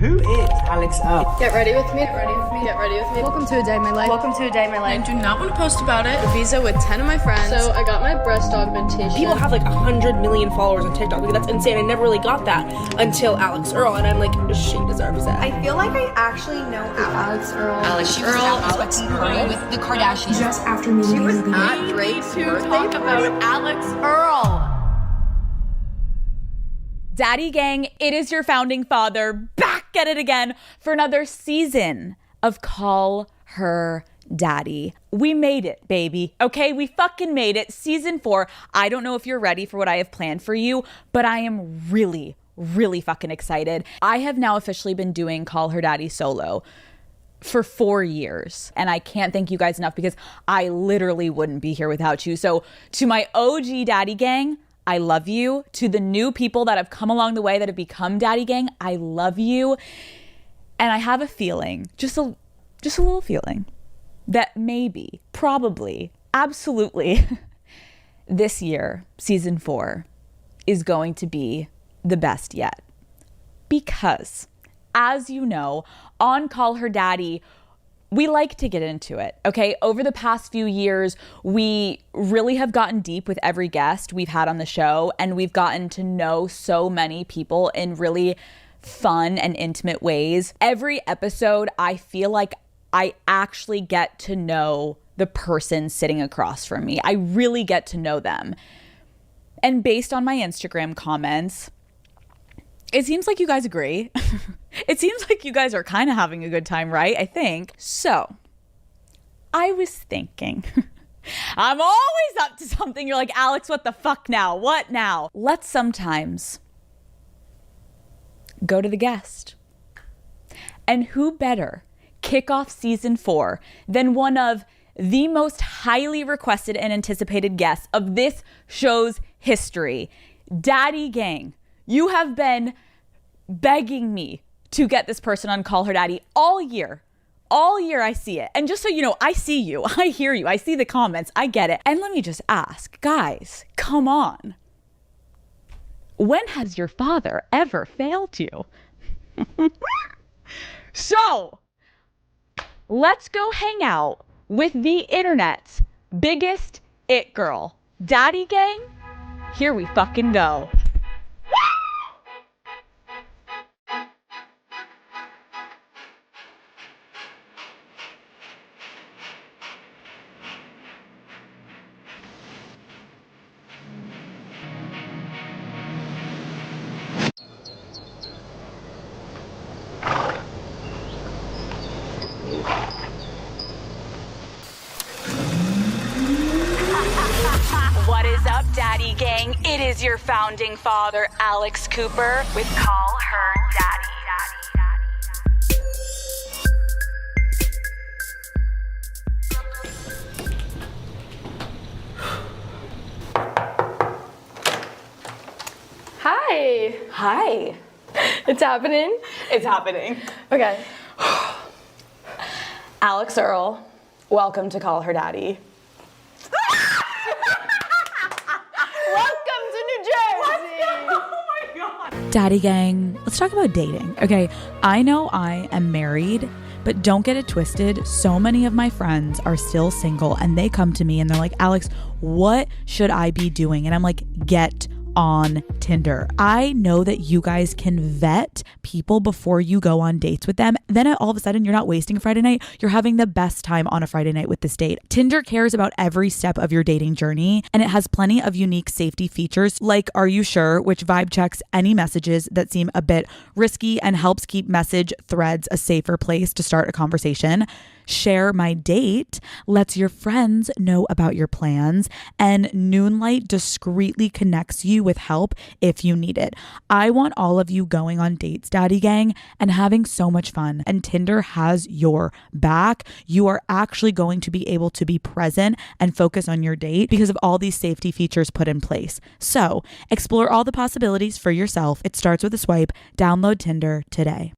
Who is Alex Earl? Get ready with me. Get ready with me. Get ready with me. Welcome to a day in my life. Welcome to a day in my life. I do not want to post about it. A visa with 10 of my friends. So I got my breast augmentation. People have like 100 million followers on TikTok. Like, that's insane. I never really got that until Alex Earl, and I'm like, she deserves it. I feel like I actually know Alex Earl. Alex Earl with the Kardashians. Just after meeting She was her. at Drake's birthday about Alex Earl. Daddy Gang, it is your founding father back at it again for another season of Call Her Daddy. We made it, baby. Okay, we fucking made it. Season 4. I don't know if you're ready for what I have planned for you, but I am really fucking excited. I have now officially been doing Call Her Daddy solo for 4 years. And I can't thank you guys enough because I literally wouldn't be here without you. So to my OG Daddy Gang, I love you. To the new people that have come along the way that have become Daddy Gang, I love you. And I have a feeling, just a little feeling, that maybe, probably, absolutely, this year, season 4, is going to be the best yet. Because, as you know, on Call Her Daddy, we like to get into it, okay? Over the past few years, we really have gotten deep with every guest we've had on the show, and we've gotten to know so many people in really fun and intimate ways. Every episode, I feel like I actually get to know the person sitting across from me. I really get to know them. And based on my Instagram comments, it seems like you guys agree. It seems like you guys are kind of having a good time, right? I think. So, I was thinking, I'm always up to something. You're like, Alex, what the fuck now? What now? Let's sometimes go to the guest. And who better kick off season 4 than one of the most highly requested and anticipated guests of this show's history? Daddy Gang, you have been begging me to get this person on Call Her Daddy all year. All year I see it. And just so you know, I see you. I hear you. I see the comments. I get it. And let me just ask, guys, come on. When has your father ever failed you? So, let's go hang out with the internet's biggest it girl. Daddy Gang, here we fucking go. What is up, Daddy Gang? It is your founding father, Alex Cooper, with Call Her Daddy. Hi. Hi. It's happening. It's happening. Okay. Alex Earl, welcome to Call Her Daddy. Welcome to New Jersey. Oh my God. Daddy Gang, let's talk about dating. Okay, I know I am married, but don't get it twisted. So many of my friends are still single and they come to me and they're like, Alex, what should I be doing? And I'm like, get on Tinder. I know that you guys can vet people before you go on dates with them. Then all of a sudden you're not wasting a Friday night. You're having the best time on a Friday night with this date. Tinder cares about every step of your dating journey, and it has plenty of unique safety features like Are You Sure, which vibe checks any messages that seem a bit risky and helps keep message threads a safer place to start a conversation. Share My Date lets your friends know about your plans, and Noonlight discreetly connects you with help if you need it. I want all of you going on dates, Daddy Gang, and having so much fun, and Tinder has your back. You are actually going to be able to be present and focus on your date because of all these safety features put in place. So explore all the possibilities for yourself. It starts with a swipe. Download Tinder today.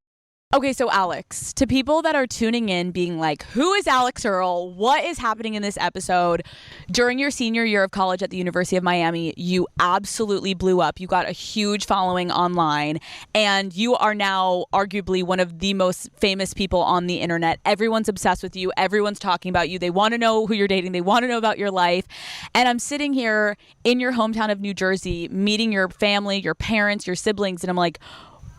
Okay, so Alex, to people that are tuning in being like, who is Alex Earl? What is happening in this episode? During your senior year of college at the University of Miami, you absolutely blew up. You got a huge following online, and you are now arguably one of the most famous people on the internet. Everyone's obsessed with you. Everyone's talking about you. They want to know who you're dating. They want to know about your life. And I'm sitting here in your hometown of New Jersey, meeting your family, your parents, your siblings, and I'm like,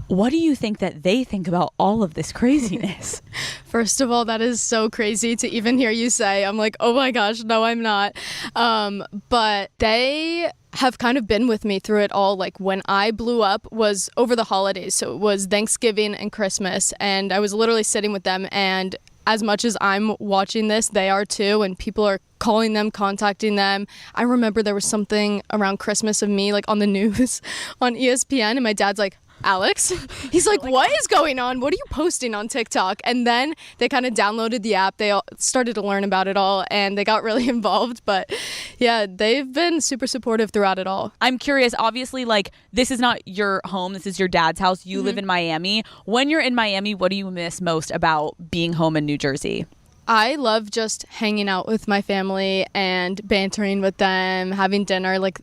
what do you think that they think about all of this craziness? First of all, that is so crazy to even hear you say. I'm like, oh my gosh, no, I'm not. But they have kind of been with me through it all. Like when I blew up was over the holidays. So it was Thanksgiving and Christmas. And I was literally sitting with them. And as much as I'm watching this, they are too. And people are calling them, contacting them. I remember there was something around Christmas of me like on the news on ESPN. And my dad's like, Alex? He's like, what is going on? What are you posting on TikTok? And then they kind of downloaded the app. They all started to learn about it all and they got really involved. But yeah, they've been super supportive throughout it all. I'm curious, obviously, like, this is not your home. This is your dad's house. You live in Miami. When you're in Miami, what do you miss most about being home in New Jersey? I love just hanging out with my family and bantering with them, having dinner. Like,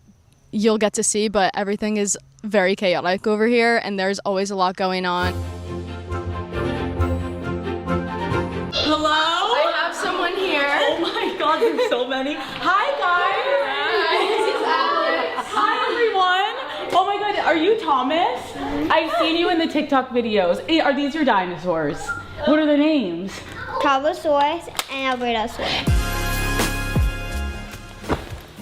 you'll get to see, but everything is very chaotic over here and there's always a lot going on. Hello? I have someone here. Oh my God, there's so many. Hi, guys. Hi, this is Alex. Hi, everyone. Oh my God, are you Thomas? I've seen you in the TikTok videos. Are these your dinosaurs? What are their names? Carbosaurus and Albertosaurus.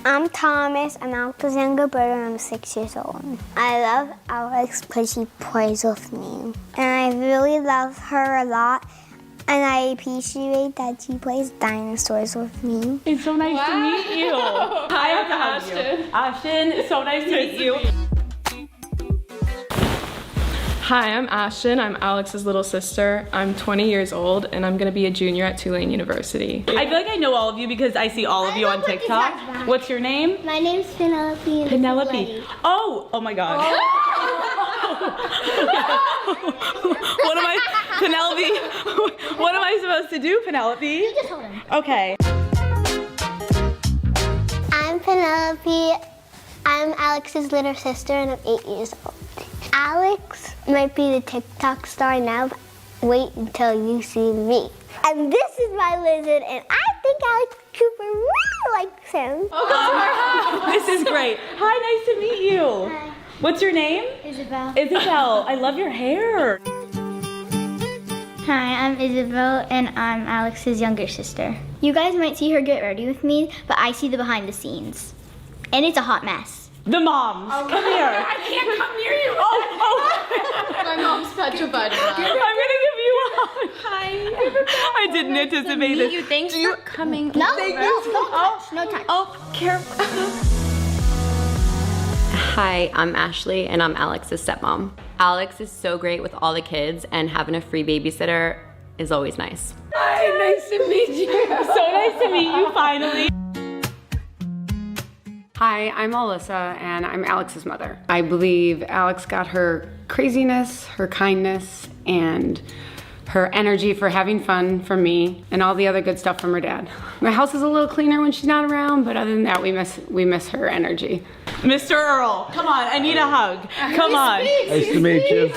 I'm Thomas, I'm Alex's younger brother, and I'm 6 years old. I love Alex because she plays with me. And I really love her a lot. And I appreciate that she plays dinosaurs with me. It's so nice to meet you. Hi, I'm Ashton. Ashton, so nice to meet you. Hi, I'm Ashton. I'm Alex's little sister. I'm 20 years old and I'm gonna be a junior at Tulane University. I feel like I know all of you because I see all of you on TikTok. What's your name? My name's Penelope. Penelope. Oh my God. What am I, Penelope? What am I supposed to do, Penelope? You just hold him. Okay. I'm Penelope. I'm Alex's little sister and I'm 8 years old. Alex might be the TikTok star now, but wait until you see me. And this is my lizard, and I think Alex Cooper really likes him. This is great. Hi, nice to meet you. Hi. What's your name? Isabel. Isabel. I love your hair. Hi, I'm Isabel, and I'm Alex's younger sister. You guys might see her get ready with me, but I see the behind the scenes. And it's a hot mess. The moms. Come here. I can't come near you. Oh. My mom's petrified of that. I'm gonna give you a hug. Hi. I didn't anticipate this. Thanks for coming. No touch. No touch. Oh, careful. Hi, I'm Ashley and I'm Alex's stepmom. Alex is so great with all the kids and having a free babysitter is always nice. Hi, nice to meet you. So nice to meet you finally. Hi, I'm Alyssa, and I'm Alex's mother. I believe Alex got her craziness, her kindness, and her energy for having fun from me, and all the other good stuff from her dad. My house is a little cleaner when she's not around, but other than that, we miss her energy. Mr. Earl, come on, I need a hug. Come on. Nice to meet you.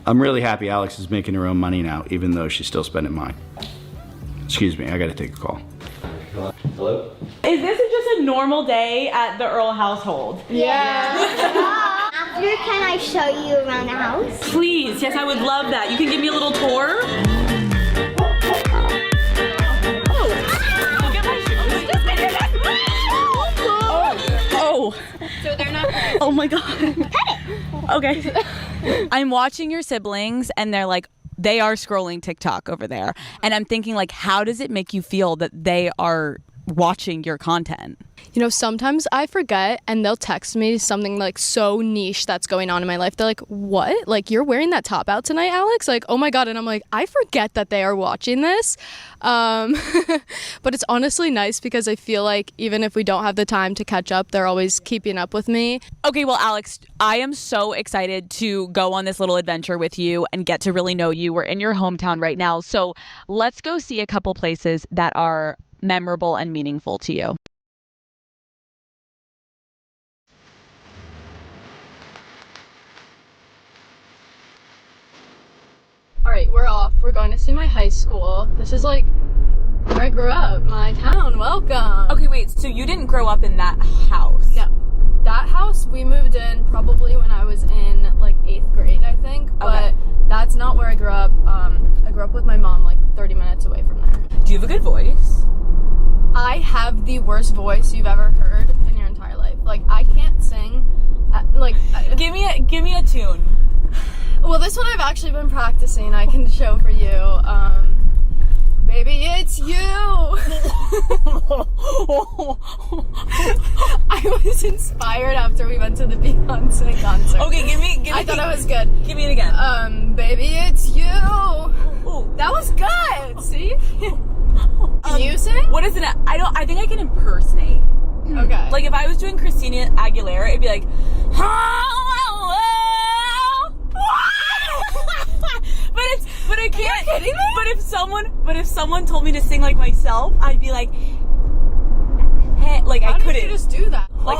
I'm really happy Alex is making her own money now, even though she's still spending mine. Excuse me, I gotta take a call. Hello? Is this just a normal day at the Earl household? After, can I show you around the house? Please, yes, I would love that. You can give me a little tour? Oh. So they're not. Oh my God. Okay. I'm watching your siblings and they're like, they are scrolling TikTok over there. And I'm thinking like, how does it make you feel that they are watching your content? You know, sometimes I forget and they'll text me something like so niche that's going on in my life. They're like, what? Like, you're wearing that top out tonight, Alex? Like, oh my God. And I'm like, I forget that they are watching this. But it's honestly nice because I feel like even if we don't have the time to catch up, they're always keeping up with me. Okay, well, Alex, I am so excited to go on this little adventure with you and get to really know you. We're in your hometown right now. So let's go see a couple places that are memorable and meaningful to you. All right, we're off. We're going to see my high school. This is like where I grew up, my town. Welcome. Okay, wait, so you didn't grow up in that house? No. That house, we moved in probably when I was in like 8th grade, I think. But that's not where I grew up. I grew up with my mom like 30 minutes away from there. Do you have a good voice? I have the worst voice you've ever heard in your entire life. Like, I can't sing. Give me a tune. Well, this one I've actually been practicing. I can show for you. Baby, it's you. I was inspired after we went to the Beyonce concert. Okay, give me. I thought it was good. Give me it again. Baby, it's you. Ooh, that was good. See? Can you sing? What is it? I think I can impersonate. Okay. Like if I was doing Christina Aguilera, it'd be like, but I can't. Are you kidding me? But if someone told me to sing like myself, I'd be like, hey, like I couldn't. How did you just do that? Like,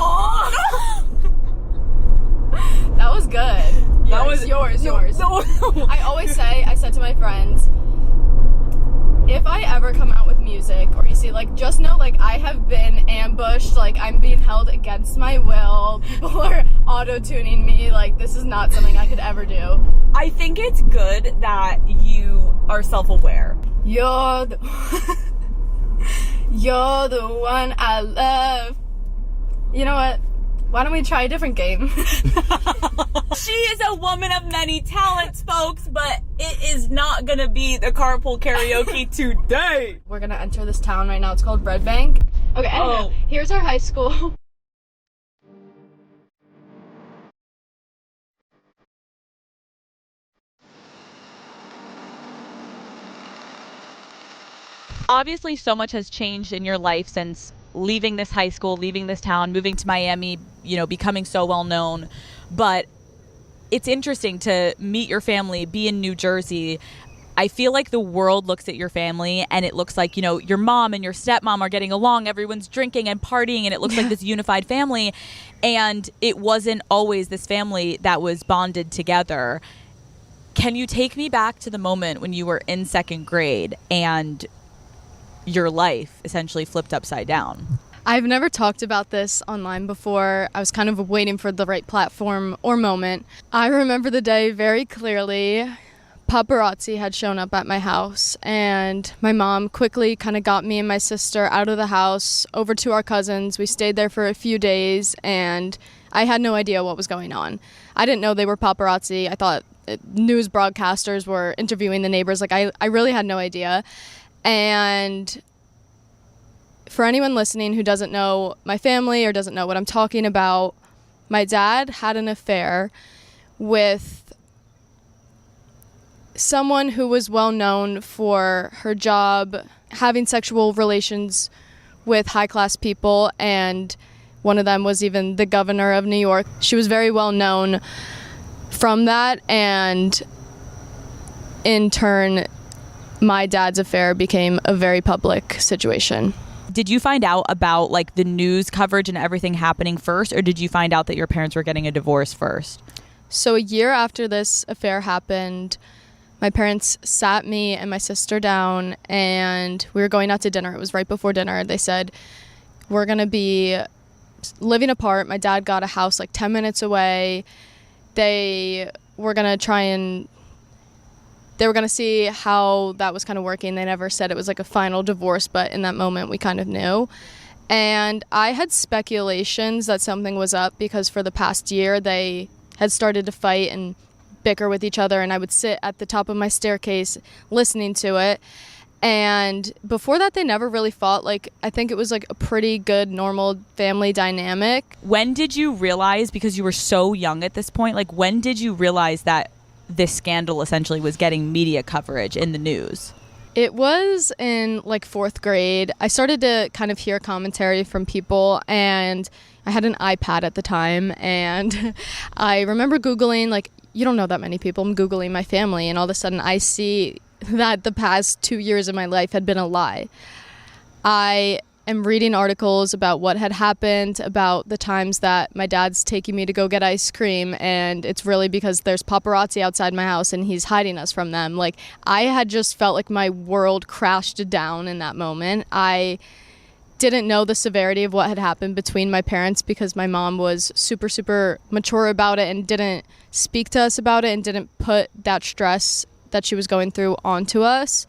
that was good. That was yours. No. I said to my friends, if I ever come out with music or you see, like, just know, like, I have been ambushed, like, I'm being held against my will, people are auto-tuning me, like, this is not something I could ever do. I think it's good that you are self-aware. You're the one I love. You know what? Why don't we try a different game? She is a woman of many talents, folks, but it is not gonna be the carpool karaoke today. We're gonna enter this town right now. It's called Red Bank. Okay, anyway, here's our high school. Obviously, so much has changed in your life since leaving this high school, leaving this town, moving to Miami, you know, becoming so well known. But it's interesting to meet your family, be in New Jersey. I feel like the world looks at your family and it looks like, you know, your mom and your stepmom are getting along, everyone's drinking and partying, and it looks like this unified family. And it wasn't always this family that was bonded together. Can you take me back to the moment when you were in 2nd grade and your life essentially flipped upside down? I've never talked about this online before. I was kind of waiting for the right platform or moment. I remember the day very clearly. Paparazzi had shown up at my house, and my mom quickly kind of got me and my sister out of the house, over to our cousins. We stayed there for a few days, and I had no idea what was going on. I didn't know they were paparazzi. I thought news broadcasters were interviewing the neighbors. Like, I really had no idea. And for anyone listening who doesn't know my family or doesn't know what I'm talking about, my dad had an affair with someone who was well known for her job having sexual relations with high-class people, and one of them was even the governor of New York. She was very well known from that, and in turn, my dad's affair became a very public situation. Did you find out about like the news coverage and everything happening first, or did you find out that your parents were getting a divorce first? So a year after this affair happened, my parents sat me and my sister down, and we were going out to dinner. It was right before dinner. They said, we're going to be living apart. My dad got a house like 10 minutes away. They were going to see how that was kind of working. They never said it was like a final divorce, but in that moment we kind of knew. And I had speculations that something was up because for the past year they had started to fight and bicker with each other, and I would sit at the top of my staircase listening to it. And before that, they never really fought. Like, I think it was like a pretty good, normal family dynamic. When did you realize, because you were so young at this point, like when did you realize that this scandal essentially was getting media coverage in the news? It was in like 4th grade. I started to kind of hear commentary from people, and I had an iPad at the time, and I remember Googling, like, you don't know that many people. I'm Googling my family, and all of a sudden I see that the past 2 years of my life had been a lie. I am reading articles about what had happened, about the times that my dad's taking me to go get ice cream, and it's really because there's paparazzi outside my house and he's hiding us from them. Like, I had just felt like my world crashed down in that moment. I didn't know the severity of what had happened between my parents because my mom was super, super mature about it and didn't speak to us about it and didn't put that stress that she was going through onto us.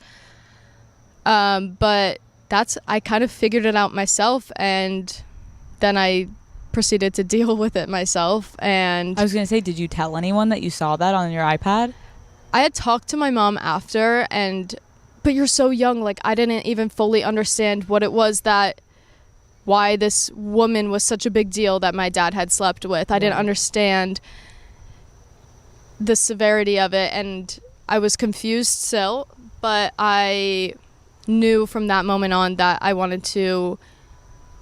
But I kind of figured it out myself, and then I proceeded to deal with it myself. And I was going to say, did you tell anyone that you saw that on your iPad? I had talked to my mom after, but you're so young, like I didn't even fully understand what it was why this woman was such a big deal that my dad had slept with. I didn't understand the severity of it, and I was confused still, but I knew from that moment on that I wanted to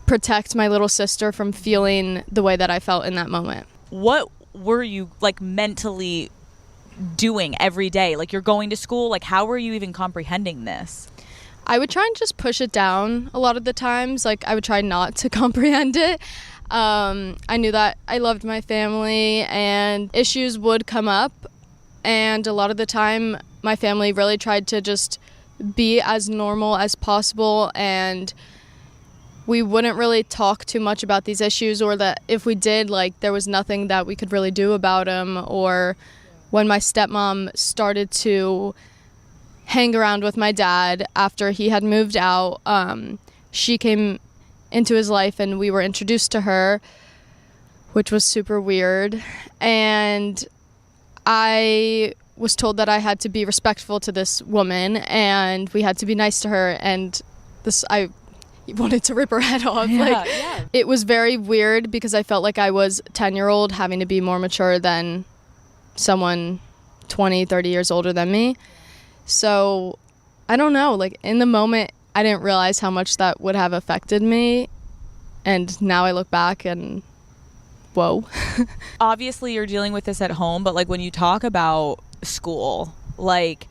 protect my little sister from feeling the way that I felt in that moment. What were you like mentally doing every day? Like, you're going to school, like how were you even comprehending this? I would try and just push it down a lot of the times. Like, I would try not to comprehend it. I knew that I loved my family and issues would come up. And a lot of the time, my family really tried to just be as normal as possible. And we wouldn't really talk too much about these issues, or that if we did, like, there was nothing that we could really do about them. Or when my stepmom started to hang around with my dad after he had moved out, she came into his life and we were introduced to her, which was super weird. And I was told that I had to be respectful to this woman and we had to be nice to her, and I wanted to rip her head off. It was very weird because I felt like I was 10-year-old having to be more mature than someone 20, 30 years older than me. So I don't know, like in the moment I didn't realize how much that would have affected me, and now I look back and whoa. Obviously you're dealing with this at home, but like when you talk about school, like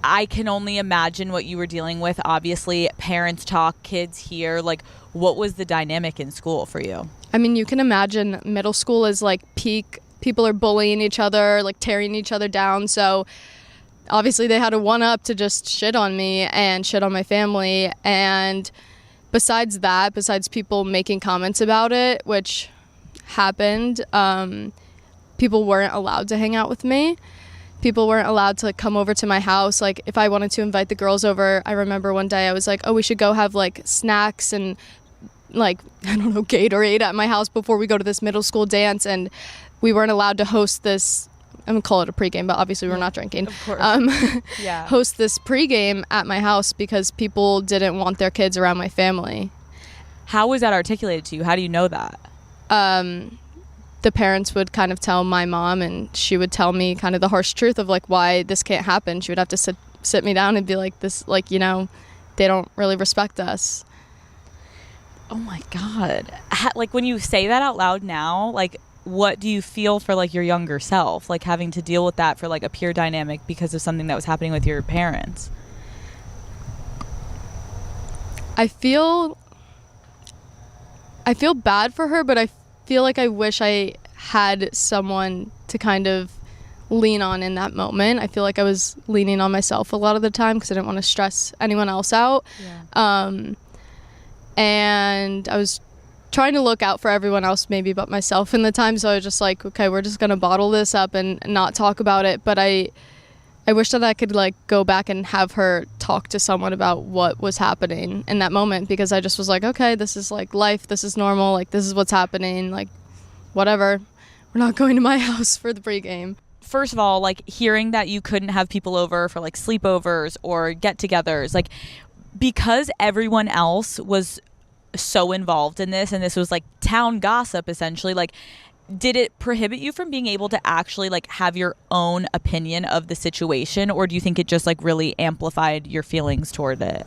I can only imagine what you were dealing with. Obviously parents talk, kids hear. Like, what was the dynamic in school for you? I mean, you can imagine middle school is like peak. People are bullying each other, like tearing each other down. So obviously they had a one-up to just shit on me and shit on my family. And besides people making comments about it, which happened, people weren't allowed to hang out with me. People weren't allowed to come over to my house. Like, if I wanted to invite the girls over, I remember one day I was like, oh, we should go have like snacks and like, I don't know, Gatorade at my house before we go to this middle school dance. And we weren't allowed to host this, I'm gonna call it a pregame, but obviously we're not drinking. Of course. Host this pregame at my house because people didn't want their kids around my family. How was that articulated to you? How do you know that? The parents would kind of tell my mom, and she would tell me kind of the harsh truth of like why this can't happen. She would have to sit me down and be like, this, like, you know, they don't really respect us. Oh my God. Like, when you say that out loud now, like, what do you feel for like your younger self, like having to deal with that for like a peer dynamic because of something that was happening with your parents? I feel bad for her, but I feel like I wish I had someone to kind of lean on in that moment. I feel like I was leaning on myself a lot of the time because I didn't want to stress anyone else out. And I was trying to look out for everyone else maybe but myself in the time, so I was just like, okay, we're just gonna bottle this up and not talk about it. But I wish that I could like go back and have her talk to someone about what was happening in that moment, because I just was like, okay, this is like life, this is normal, like this is what's happening, like whatever, we're not going to my house for the pregame. first of all, like hearing that you couldn't have people over for like sleepovers or get-togethers, like because everyone else was so involved in this and this was like town gossip essentially, like did it prohibit you from being able to actually like have your own opinion of the situation, or do you think it just like really amplified your feelings toward it?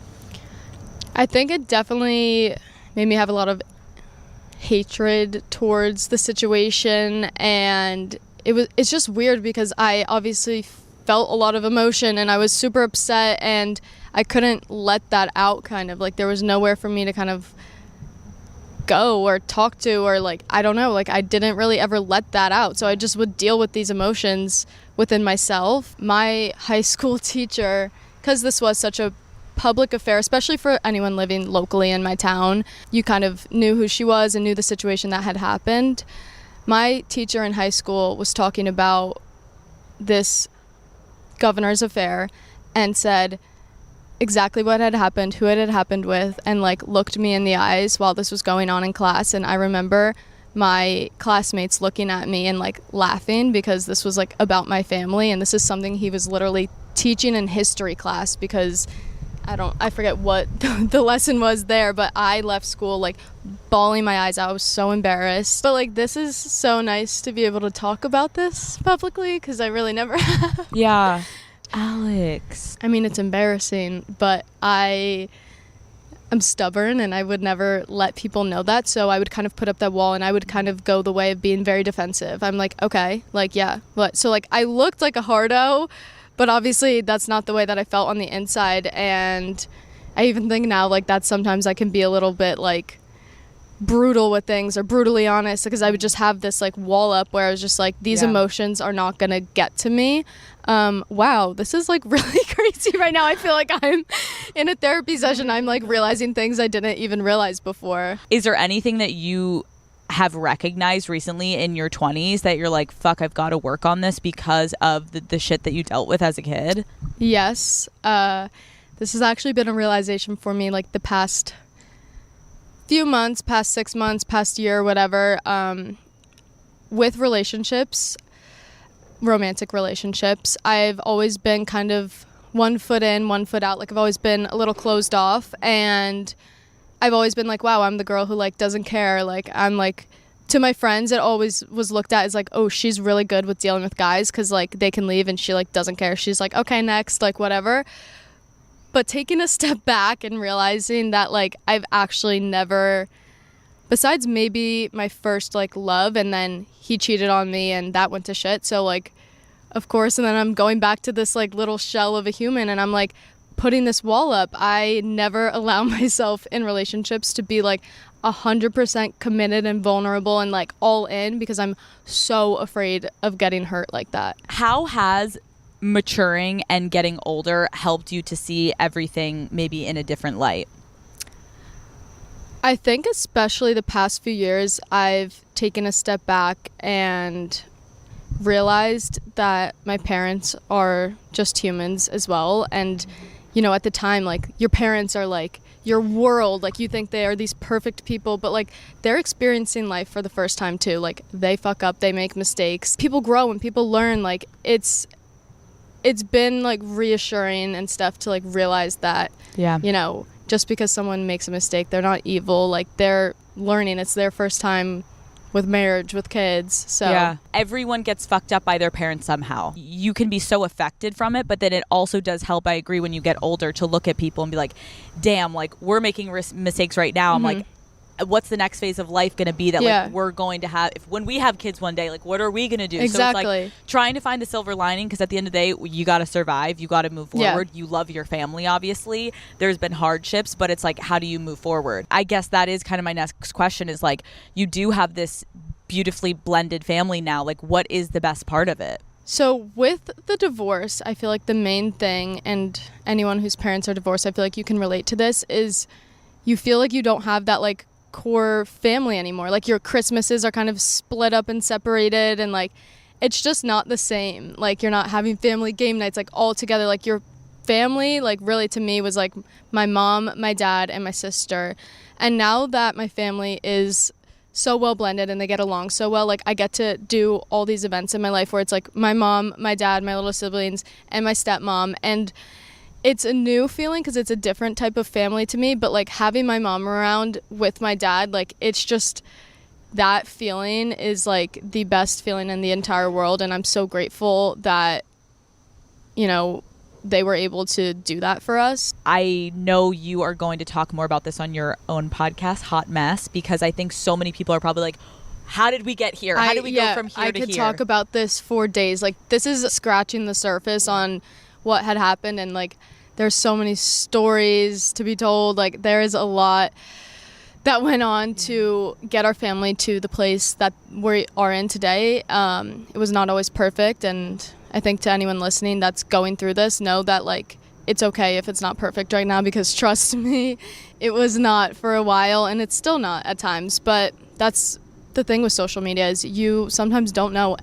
I think it definitely made me have a lot of hatred towards the situation, and it's just weird because I obviously felt a lot of emotion and I was super upset and I couldn't let that out, kind of like there was nowhere for me to kind of go or talk to, or like I don't know, like I didn't really ever let that out, so I just would deal with these emotions within myself. My high school teacher, because this was such a public affair, especially for anyone living locally in my town, you kind of knew who she was and knew the situation that had happened. My teacher in high school was talking about this governor's affair and said exactly what had happened, who it had happened with, and like looked me in the eyes while this was going on in class. And I remember my classmates looking at me and like laughing because this was like about my family, and this is something he was literally teaching in history class, because I forget what the lesson was there, but I left school like bawling my eyes out. I was so embarrassed. But like this is so nice to be able to talk about this publicly, because I really never have. Yeah. Alex. I mean, it's embarrassing, but I'm stubborn and I would never let people know that. So I would kind of put up that wall and I would kind of go the way of being very defensive. I'm like, okay, like, yeah, what? So like I looked like a hardo, but obviously that's not the way that I felt on the inside. And I even think now like that sometimes I can be a little bit like brutal with things, or brutally honest, because I would just have this like wall up where I was just like, these emotions are not gonna get to me. Wow, this is like really crazy right now. I feel like I'm in a therapy session. I'm like realizing things I didn't even realize before. Is there anything that you have recognized recently in your 20s that you're like, fuck, I've got to work on this because of the shit that you dealt with as a kid? Yes. This has actually been a realization for me like the past few months, past 6 months, past year, whatever, with relationships, romantic relationships. I've always been kind of one foot in, one foot out. Like I've always been a little closed off, and I've always been like, wow, I'm the girl who like doesn't care. Like I'm like, to my friends, it always was looked at as like, oh, she's really good with dealing with guys because like they can leave and she like doesn't care. She's like, okay, next, like whatever. But taking a step back and realizing that like I've actually never, besides maybe my first like love, and then he cheated on me and that went to shit. So like, of course, and then I'm going back to this like little shell of a human, and I'm like putting this wall up. I never allow myself in relationships to be like 100% committed and vulnerable and like all in, because I'm so afraid of getting hurt like that. How has maturing and getting older helped you to see everything maybe in a different light? I think especially the past few years, I've taken a step back and realized that my parents are just humans as well. And, you know, at the time, like, your parents are like your world. Like, you think they are these perfect people, but like they're experiencing life for the first time too. Like, they fuck up, they make mistakes. People grow and people learn. Like, it's been like reassuring and stuff to like realize that, you know, just because someone makes a mistake, they're not evil. Like, they're learning. It's their first time with marriage, with kids. So yeah, everyone gets fucked up by their parents somehow. You can be so affected from it, but then it also does help, I agree, when you get older, to look at people and be like, damn, like, we're making mistakes right now. I'm like, what's the next phase of life going to be that like we're going to have when we have kids one day? Like, what are we going to do? Exactly. So it's like trying to find the silver lining, because at the end of the day, you got to survive, you got to move forward. You love your family, obviously. There's been hardships, but it's like, how do you move forward? I guess that is kind of my next question, is like, you do have this beautifully blended family now. Like, what is the best part of it? So with the divorce, I feel like the main thing, and anyone whose parents are divorced, I feel like you can relate to this, is you feel like you don't have that like core family anymore. Like, your Christmases are kind of split up and separated, and like it's just not the same. Like, you're not having family game nights like all together. Like, your family, like, really to me was like my mom, my dad, and my sister. And now that my family is so well blended and they get along so well. Like I get to do all these events in my life where it's like my mom, my dad, my little siblings, and my stepmom. And it's a new feeling because it's a different type of family to me. But like having my mom around with my dad, like it's just, that feeling is like the best feeling in the entire world. And I'm so grateful that, you know, they were able to do that for us. I know you are going to talk more about this on your own podcast, Hot Mess, because I think so many people are probably like, how did we get here? How did we go from here to here? I could talk about this for days. Like this is scratching the surface on what had happened, and like there's so many stories to be told. Like there is a lot that went on to get our family to the place that we are in today. It was not always perfect, and I think to anyone listening that's going through this, know that like it's okay if it's not perfect right now, because trust me, it was not for a while, and it's still not at times. But that's the thing with social media, is you sometimes don't know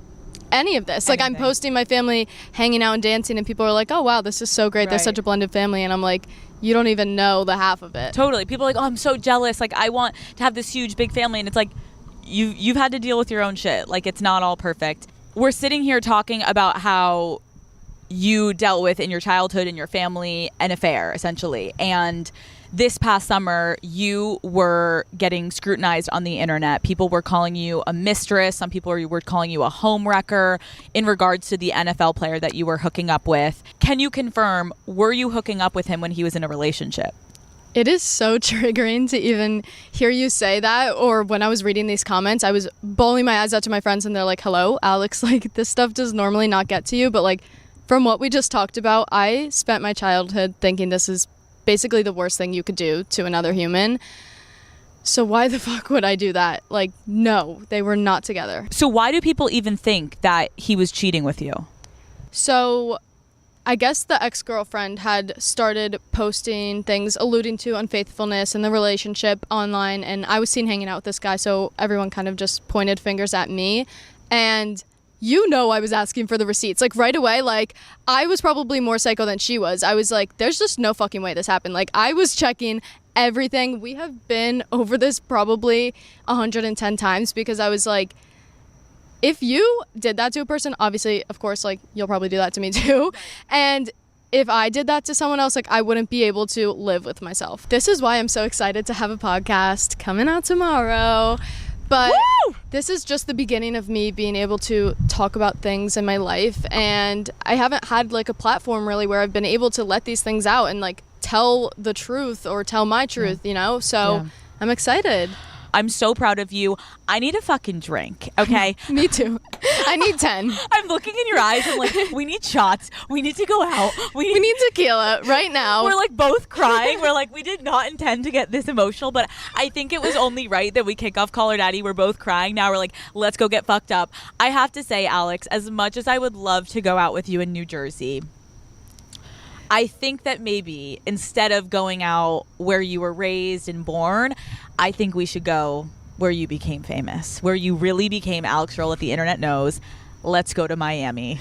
any of this. Like I'm posting my family hanging out and dancing, and people are like, oh wow, this is so great. Right. They're such a blended family. And I'm like, you don't even know the half of it. Totally. People are like, oh, I'm so jealous. Like I want to have this huge big family. And it's like, you've had to deal with your own shit. Like it's not all perfect. We're sitting here talking about how you dealt with in your childhood and your family an affair, essentially. And this past summer, you were getting scrutinized on the internet. People were calling you a mistress. Some people were calling you a home wrecker in regards to the NFL player that you were hooking up with. Can you confirm, were you hooking up with him when he was in a relationship? It is so triggering to even hear you say that. Or when I was reading these comments, I was bawling my eyes out to my friends, and they're like, hello, Alex, like this stuff does normally not get to you. But like from what we just talked about, I spent my childhood thinking this is basically the worst thing you could do to another human. So why the fuck would I do that? Like, no, they were not together. So why do people even think that he was cheating with you? So I guess the ex-girlfriend had started posting things alluding to unfaithfulness in the relationship online, and I was seen hanging out with this guy, so everyone kind of just pointed fingers at me. And you know, I was asking for the receipts like right away. Like I was probably more psycho than she was. I was like, there's just no fucking way this happened. Like I was checking everything. We have been over this probably 110 times, because I was like, if you did that to a person, obviously, of course, like you'll probably do that to me too. And if I did that to someone else, like I wouldn't be able to live with myself. This is why I'm so excited to have a podcast coming out tomorrow. But woo! This is just the beginning of me being able to talk about things in my life. And I haven't had like a platform really where I've been able to let these things out and like tell the truth or tell my truth, you know? So I'm excited. I'm so proud of you. I need a fucking drink, okay? Me too. I need 10. I'm looking in your eyes. I'm like, we need shots. We need to go out. We need tequila right now. We're like both crying. We're like, we did not intend to get this emotional, but I think it was only right that we kick off Call Her Daddy. We're both crying. Now we're like, let's go get fucked up. I have to say, Alex, as much as I would love to go out with you in New Jersey, I think that maybe instead of going out where you were raised and born, I think we should go where you became famous, where you really became Alex Earl that the internet knows. Let's go to Miami.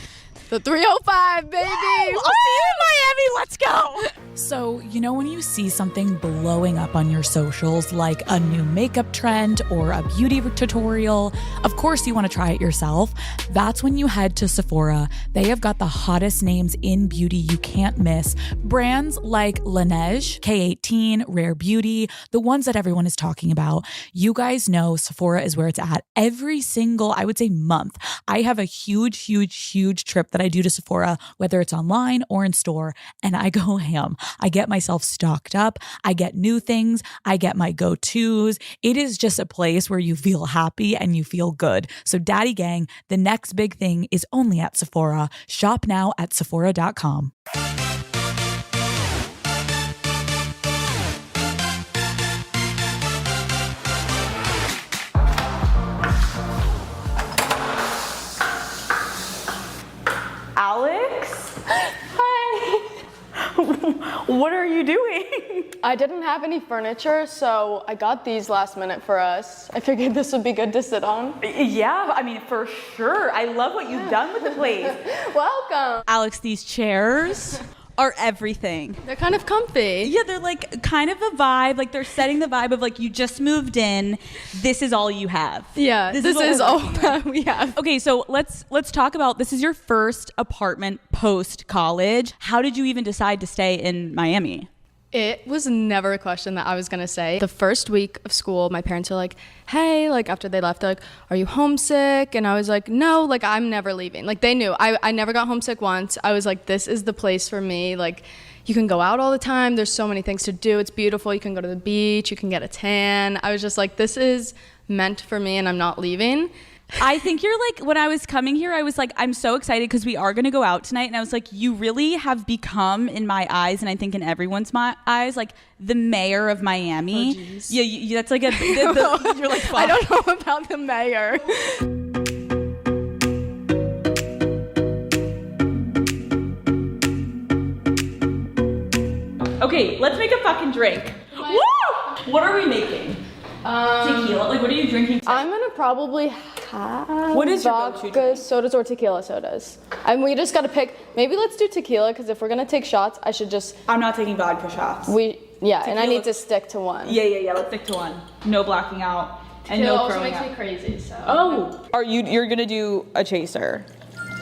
The 305, baby. I'll see you in Miami. Let's go. So, you know when you see something blowing up on your socials, like a new makeup trend or a beauty tutorial, of course you want to try it yourself. That's when you head to Sephora. They have got the hottest names in beauty you can't miss. Brands like Laneige, K18, Rare Beauty, the ones that everyone is talking about. You guys know Sephora is where it's at. Every single, I would say, month, I have a huge trip that I do to Sephora, whether it's online or in store, and I go ham. I get myself stocked up. I get new things. I get my go-tos. It is just a place where you feel happy and you feel good. So Daddy Gang, the next big thing is only at Sephora. Shop now at Sephora.com. Alex? Hi. What are you doing? I didn't have any furniture, so I got these last minute for us. I figured this would be good to sit on. Yeah, I mean, for sure. I love what you've done with the place. Welcome. Alex, these chairs are everything. They're kind of comfy. Yeah, they're like kind of a vibe. Like they're setting the vibe of like you just moved in. This is all you have. Yeah, this is all that we have. Okay, so let's talk about, this is your first apartment post college. How did you even decide to stay in Miami? It was never a question that I was gonna say. The first week of school, my parents were like, hey, like after they left, they're like, are you homesick? And I was like, no, like I'm never leaving. Like they knew. I never got homesick once. I was like, this is the place for me. Like you can go out all the time. There's so many things to do. It's beautiful. You can go to the beach. You can get a tan. I was just like, this is meant for me and I'm not leaving. I think you're like, when I was coming here, I was like, I'm so excited because we are going to go out tonight. And I was like, you really have become, in my eyes, and I think in everyone's eyes, like the mayor of Miami. Oh, yeah, that's like you're like, fuck. I don't know about the mayor. Okay, let's make a fucking drink. Woo! What are we making? Tequila? Like, what are you drinking today? I'm gonna probably have What is your go-to vodka drink? sodas or tequila sodas. And we just gotta pick, maybe let's do tequila, because if we're gonna take shots, I should just, I'm not taking vodka shots. and I Tequila. need to stick to one. Yeah, let's stick to one. No blacking out. And It no also throwing makes up. me crazy, so. Oh, you're gonna do a chaser?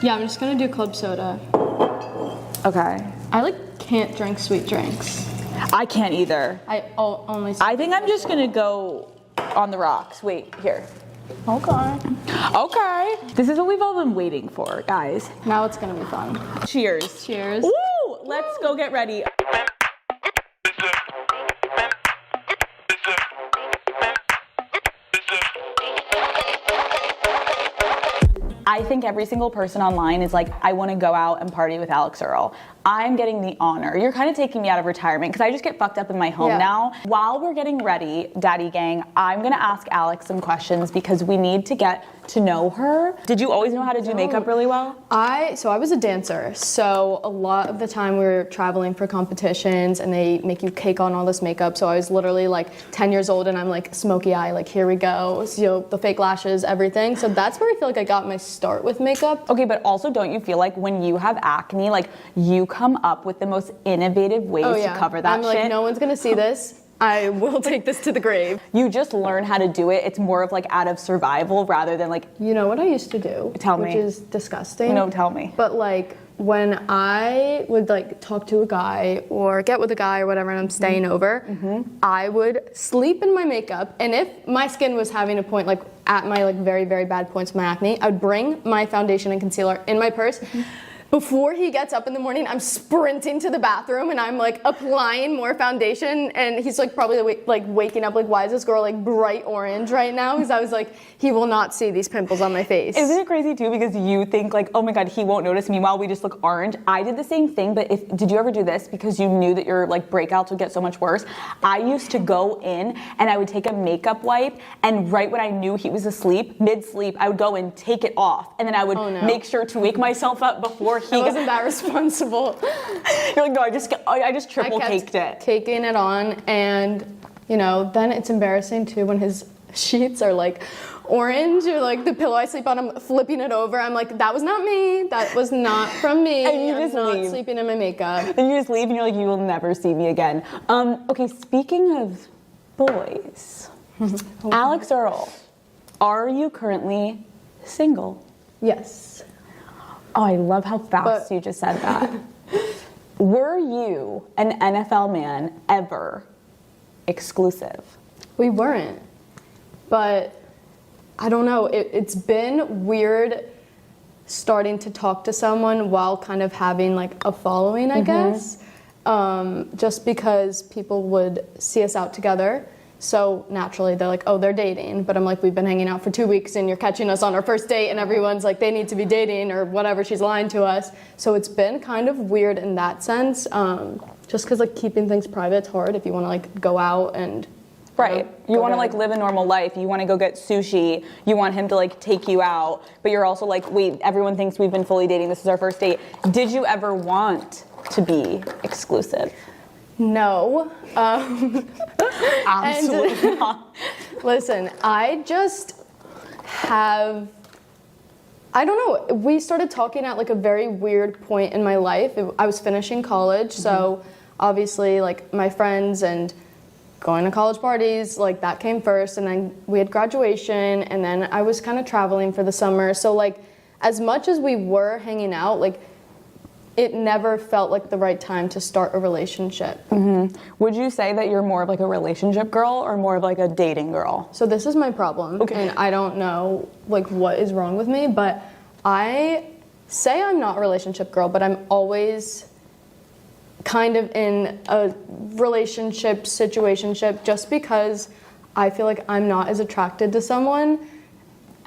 Yeah, I'm just gonna do club soda. Okay. I can't drink sweet drinks. I can't either. I only. I think I'm just gonna go on the rocks. Wait, here. Okay. This is what we've all been waiting for, guys. Now it's gonna be fun. Cheers. Cheers. Woo! Let's go get ready. I think every single person online is like, I want to go out and party with Alex Earl. I'm getting the honor. You're kind of taking me out of retirement because I just get fucked up in my home now. While we're getting ready, Daddy Gang, I'm going to ask Alex some questions because we need to get to know her. Did you always know how to do makeup really well? I was a dancer, so a lot of the time we were traveling for competitions and they make you cake on all this makeup, so I was literally like 10 years old and I'm like smoky eye, like here we go, so, the fake lashes, everything. So that's where I feel like I got my start with makeup. Okay, but also don't you feel like when you have acne, like you come up with the most innovative ways to cover that I'm shit? like, no one's gonna see this. I will take this to the grave. You just learn how to do it. It's more of like out of survival rather than like... You know what I used to do? Tell me. Which is disgusting. No, tell me. But like when I would like talk to a guy or get with a guy or whatever and I'm staying over, I would sleep in my makeup, and if my skin was having a point, like at my like very, very bad points of my acne, I would bring my foundation and concealer in my purse. Before he gets up in the morning, I'm sprinting to the bathroom and I'm like applying more foundation, and he's like probably like waking up like, why is this girl like bright orange right now? Because I was like, he will not see these pimples on my face. Isn't it crazy too? Because you think like, oh my God, he won't notice me while we just look orange. I did the same thing, but did you ever do this because you knew that your like breakouts would get so much worse? I used to go in and I would take a makeup wipe, and right when I knew he was asleep, mid-sleep, I would go and take it off, and then I would make sure to wake myself up before he wasn't that responsible. You're like, no, I just triple caked it. Caking it on, and then it's embarrassing too when his sheets are like orange, or like the pillow I sleep on, I'm flipping it over. I'm like, that was not me. That was not from me. And you just not leave. Sleeping in my makeup. And you just leave and you're like, you will never see me again. Okay, speaking of boys, Alex Earl, are you currently single? Yes. Oh, I love how fast you just said that. Were you an NFL man ever exclusive? We weren't. But I don't know. It's been weird starting to talk to someone while kind of having like a following, I guess. Just because people would see us out together. So naturally they're like, oh, they're dating. But I'm like, we've been hanging out for 2 weeks and you're catching us on our first date, and everyone's like, they need to be dating or whatever, she's lying to us. So it's been kind of weird in that sense. Just because like keeping things private is hard if you want to like go out and... Right. You want to like live a normal life. You want to go get sushi. You want him to like take you out. But you're also like, wait, everyone thinks we've been fully dating. This is our first date. Did you ever want to be exclusive? No. Absolutely not. Listen, I just have I don't know. We started talking at like a very weird point in my life. I was finishing college, so obviously like my friends and going to college parties, like that came first, and then we had graduation, and then I was kind of traveling for the summer. So like as much as we were hanging out, like it never felt like the right time to start a relationship. Would you say that you're more of like a relationship girl or more of like a dating girl? So this is my problem, and I don't know like what is wrong with me, but I say I'm not a relationship girl, but I'm always kind of in a relationship situationship just because I feel like I'm not as attracted to someone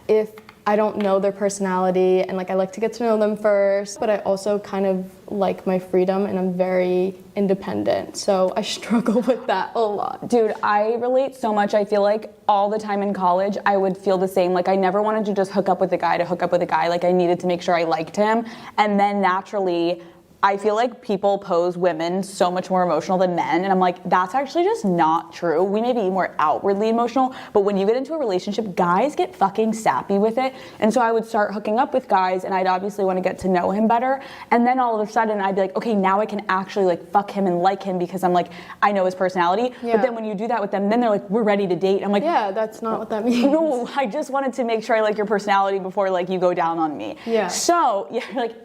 if I don't know their personality, and like I like to get to know them first, but I also kind of like my freedom and I'm very independent, so I struggle with that a lot. Dude, I relate so much. I feel like all the time in college I would feel the same. Like I never wanted to just hook up with a guy to hook up with a guy. Like I needed to make sure I liked him, and then naturally I feel like people pose women so much more emotional than men, and I'm like, that's actually just not true. We may be more outwardly emotional, but when you get into a relationship, guys get fucking sappy with it. And so I would start hooking up with guys, and I'd obviously want to get to know him better, and then all of a sudden I'd be like, okay, now I can actually like fuck him and like him because I'm like, I know his personality. But then when you do that with them, then they're like, we're ready to date. I'm like, yeah, that's not what that means. No, I just wanted to make sure I like your personality before like you go down on me. Yeah. So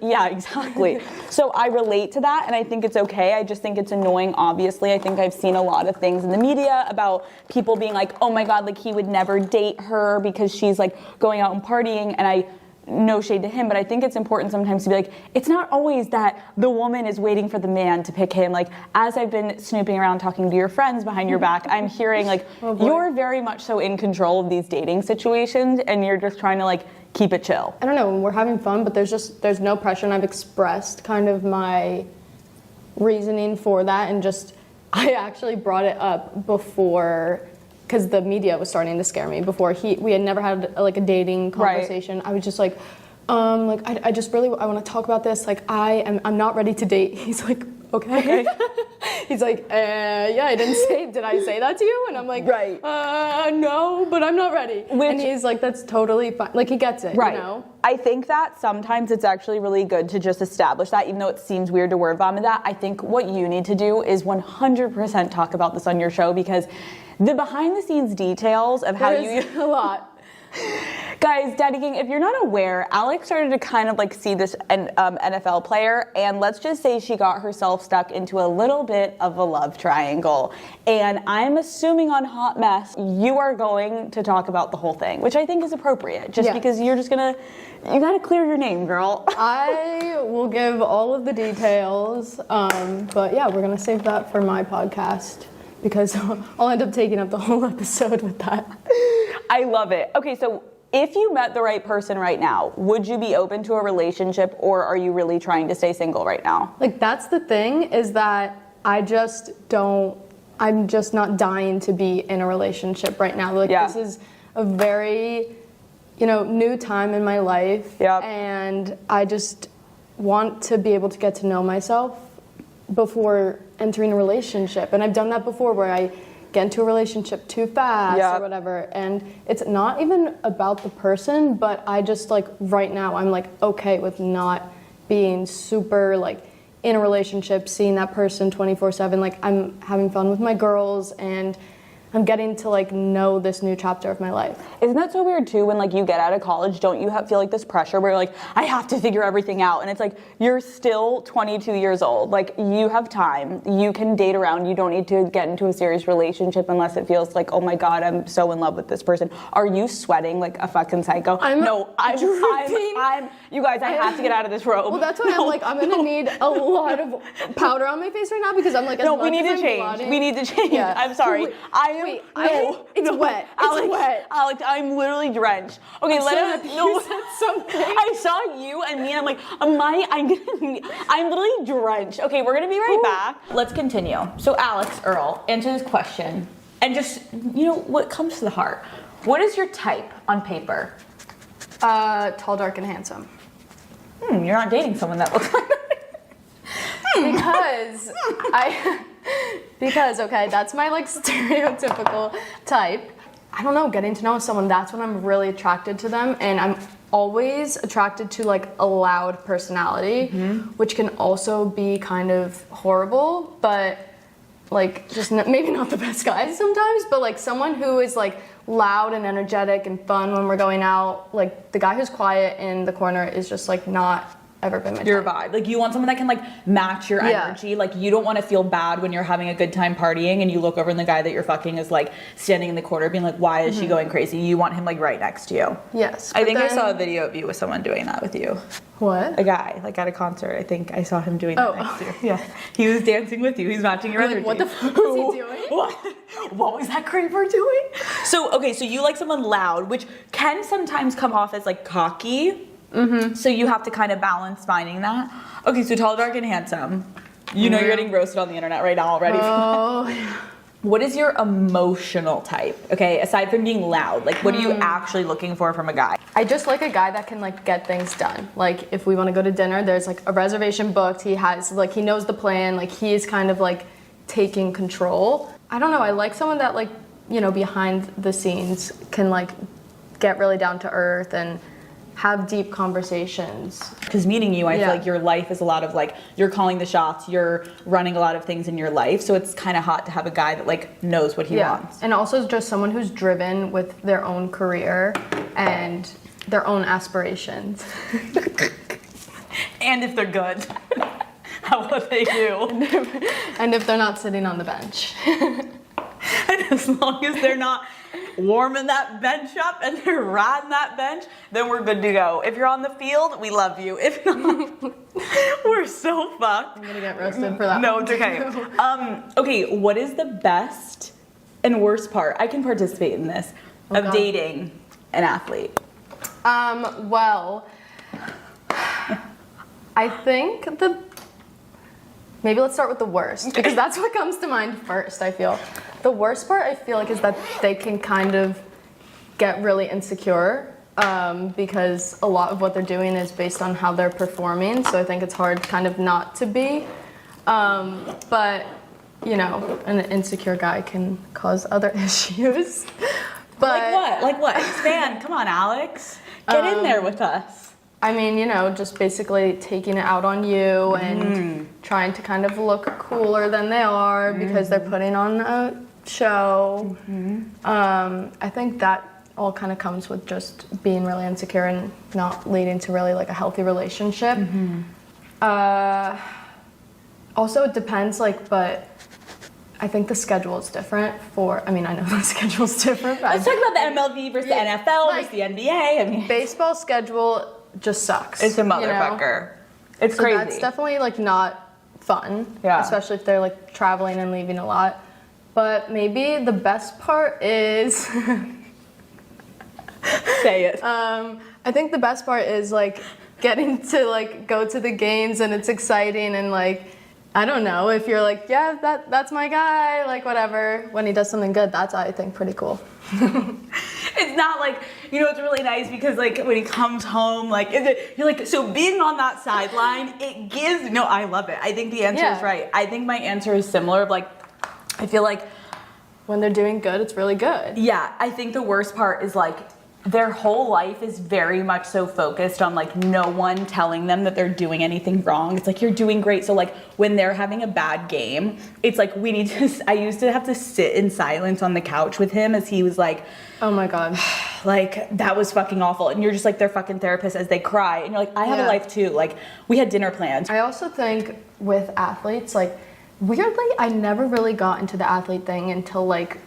yeah, exactly. So I relate to that, and I think it's okay. I just think it's annoying, obviously. I think I've seen a lot of things in the media about people being like, oh my god, like he would never date her because she's like going out and partying, and I no shade to him, but I think it's important sometimes to be like, it's not always that the woman is waiting for the man to pick him. Like, as I've been snooping around talking to your friends behind your back, I'm hearing like, you're very much so in control of these dating situations, and you're just trying to like keep it chill. I don't know, we're having fun, but there's no pressure, and I've expressed kind of my reasoning for that, and just I actually brought it up before because the media was starting to scare me. Before we had never had like a dating conversation. Right. I was just like I just really I want to talk about this. Like I'm not ready to date. He's like, okay. He's like, yeah, did I say that to you? And I'm like, right. No, but I'm not ready. And he's like, that's totally fine. Like he gets it, right. You know? I think that sometimes it's actually really good to just establish that, even though it seems weird to word vomit that. I think what you need to do is 100% talk about this on your show, because the behind the scenes details of how you a lot. Guys, Daddy King, if you're not aware, Alex started to kind of like see this NFL player, and let's just say she got herself stuck into a little bit of a love triangle. And I'm assuming on Hot Mess, you are going to talk about the whole thing, which I think is appropriate, just because you're just gonna, you gotta clear your name, girl. I will give all of the details, but yeah, we're gonna save that for my podcast, because I'll end up taking up the whole episode with that. I love it. Okay, so if you met the right person right now, would you be open to a relationship, or are you really trying to stay single right now? Like, that's the thing, is that I'm just not dying to be in a relationship right now. Like, This is a very, new time in my life. Yep. And I just want to be able to get to know myself before entering a relationship. And I've done that before, where I get into a relationship too fast or whatever, and it's not even about the person, but I just like right now I'm like okay with not being super like in a relationship, seeing that person 24/7. Like I'm having fun with my girls, and I'm getting to like know this new chapter of my life. Isn't that so weird too, when like you get out of college, don't you feel like this pressure where you're like, I have to figure everything out, and it's like you're still 22 years old, like you have time, you can date around, you don't need to get into a serious relationship unless it feels like, oh my god, I'm so in love with this person. Are you sweating like a fucking psycho? I'm you guys, I have to get out of this robe. Well, that's why I'm gonna need a lot of powder on my face right now, because I'm like, we need to change. We need to change. Yeah. I'm sorry. It's wet. Alex, it's wet. Alex, I'm literally drenched. Okay, you said something. I saw you and me, and I'm like, I'm literally drenched. Okay, we're gonna be right back. Let's continue. So Alex Earl, answer this question, and just what comes to the heart. What is your type on paper? Tall, dark, and handsome. You're not dating someone that looks like that. Because okay, that's my like stereotypical type. I don't know, getting to know someone, that's when I'm really attracted to them, and I'm always attracted to like a loud personality, which can also be kind of horrible, but like just maybe not the best guys sometimes, but like someone who is like loud and energetic and fun when we're going out. Like the guy who's quiet in the corner is just like not ever been my your type. vibe. Like you want someone that can like match your energy. Like you don't want to feel bad when you're having a good time partying and you look over and the guy that you're fucking is like standing in the corner being like, why is she going crazy? You want him like right next to you. Yes. I think I saw a video of you with someone doing that with you. What? A guy, like at a concert. I think I saw him doing that next to you. Yeah. He was dancing with you. He's matching your energy. What the fuck was he doing? What was that creeper doing? So, okay, so you like someone loud, which can sometimes come off as like cocky. So you have to kind of balance finding that. Okay, so tall, dark, and handsome. You know you're getting roasted on the internet right now already. What is your emotional type? Okay, aside from being loud, like what are you actually looking for from a guy? I just like a guy that can like get things done. Like if we want to go to dinner, there's like a reservation booked. He has like, he knows the plan. Like he is kind of like taking control. I don't know. I like someone that like, you know, behind the scenes can like get really down to earth and have deep conversations. Because meeting you, I feel like your life is a lot of like, you're calling the shots, you're running a lot of things in your life. So it's kind of hot to have a guy that like knows what he wants. And also just someone who's driven with their own career and their own aspirations. And if they're good, how what they do. And if they're not sitting on the bench. And as long as they're not warming that bench up and they're riding that bench, then we're good to go. If you're on the field, we love you. If not, we're so fucked. I'm gonna get roasted for that. No, it's okay. Okay, what is the best and worst part? I can participate in this of dating an athlete. Well, I think maybe let's start with the worst, because that's what comes to mind first, I feel. The worst part, I feel like, is that they can kind of get really insecure because a lot of what they're doing is based on how they're performing, so I think it's hard kind of not to be. But, you know, an insecure guy can cause other issues. But, Like what? Expand. Come on, Alex. Get in there with us. I mean, you know, just basically taking it out on you and trying to kind of look cooler than they are because they're putting on a show. I think that all kind of comes with just being really insecure and not leading to really like a healthy relationship. Also, it depends, like, but I think the schedule is different for, I mean, I know the schedule's different. But Let's talk about the MLB versus the NFL versus the NBA. I mean, baseball schedule just sucks. It's a motherfucker. It's so crazy. That's definitely like not fun. Yeah. Especially if they're like traveling and leaving a lot. But maybe the best part is say it. I think the best part is like getting to like go to the games and it's exciting and like I don't know, if you're like, yeah, that's my guy, like whatever. When he does something good, that's I think pretty cool. It's not like, you know, it's really nice because like when he comes home, like you're like, so being on that sideline, it gives, no, I love it. I think the answer is right. I think my answer is similar of like, I feel like when they're doing good, it's really good. Yeah, I think the worst part is like their whole life is very much so focused on like no one telling them that they're doing anything wrong. It's like, you're doing great. So like when they're having a bad game, it's like we need to, I used to have to sit in silence on the couch with him as he was like, oh my God. Like that was fucking awful. And you're just like their fucking therapist as they cry. And you're like, I have a life too. Like we had dinner plans. I also think with athletes, like weirdly, I never really got into the athlete thing until like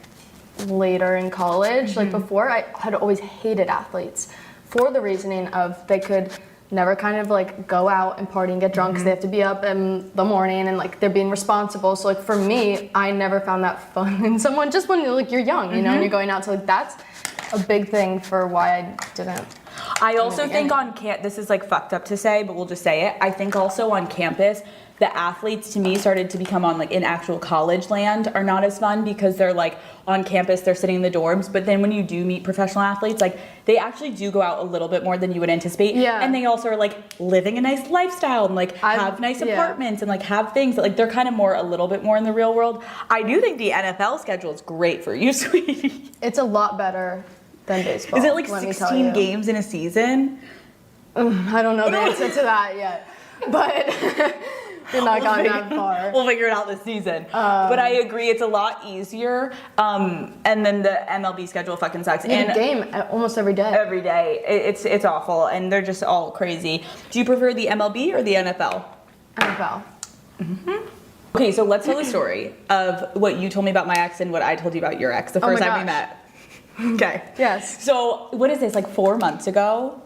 later in college. Like before, I had always hated athletes for the reasoning of they could never kind of like go out and party and get drunk because they have to be up in the morning and like they're being responsible. So like for me, I never found that fun in someone just when like you're young, you know, and you're going out. So like that's a big thing for why I didn't. I also think on this is like fucked up to say, but we'll just say it. I think also on campus, the athletes to me started to become on like in actual college land are not as fun because they're like on campus, they're sitting in the dorms. But then when you do meet professional athletes, like they actually do go out a little bit more than you would anticipate. Yeah. And they also are like living a nice lifestyle and like have nice apartments and like have things that like they're kind of more a little bit more in the real world. I do think the NFL schedule is great for you, sweetie. It's a lot better than baseball. Is it like let me tell 16 you. games in a season? I don't know the answer to that yet, but we're not going that far. We'll figure it out this season. But I agree, it's a lot easier. And then the MLB schedule fucking sucks. And game almost every day. Every day. It's awful, and they're just all crazy. Do you prefer the MLB or the NFL? NFL. Okay, so let's tell the story of what you told me about my ex and what I told you about your ex the first time we met. Okay. Yes. So what is this, like 4 months ago?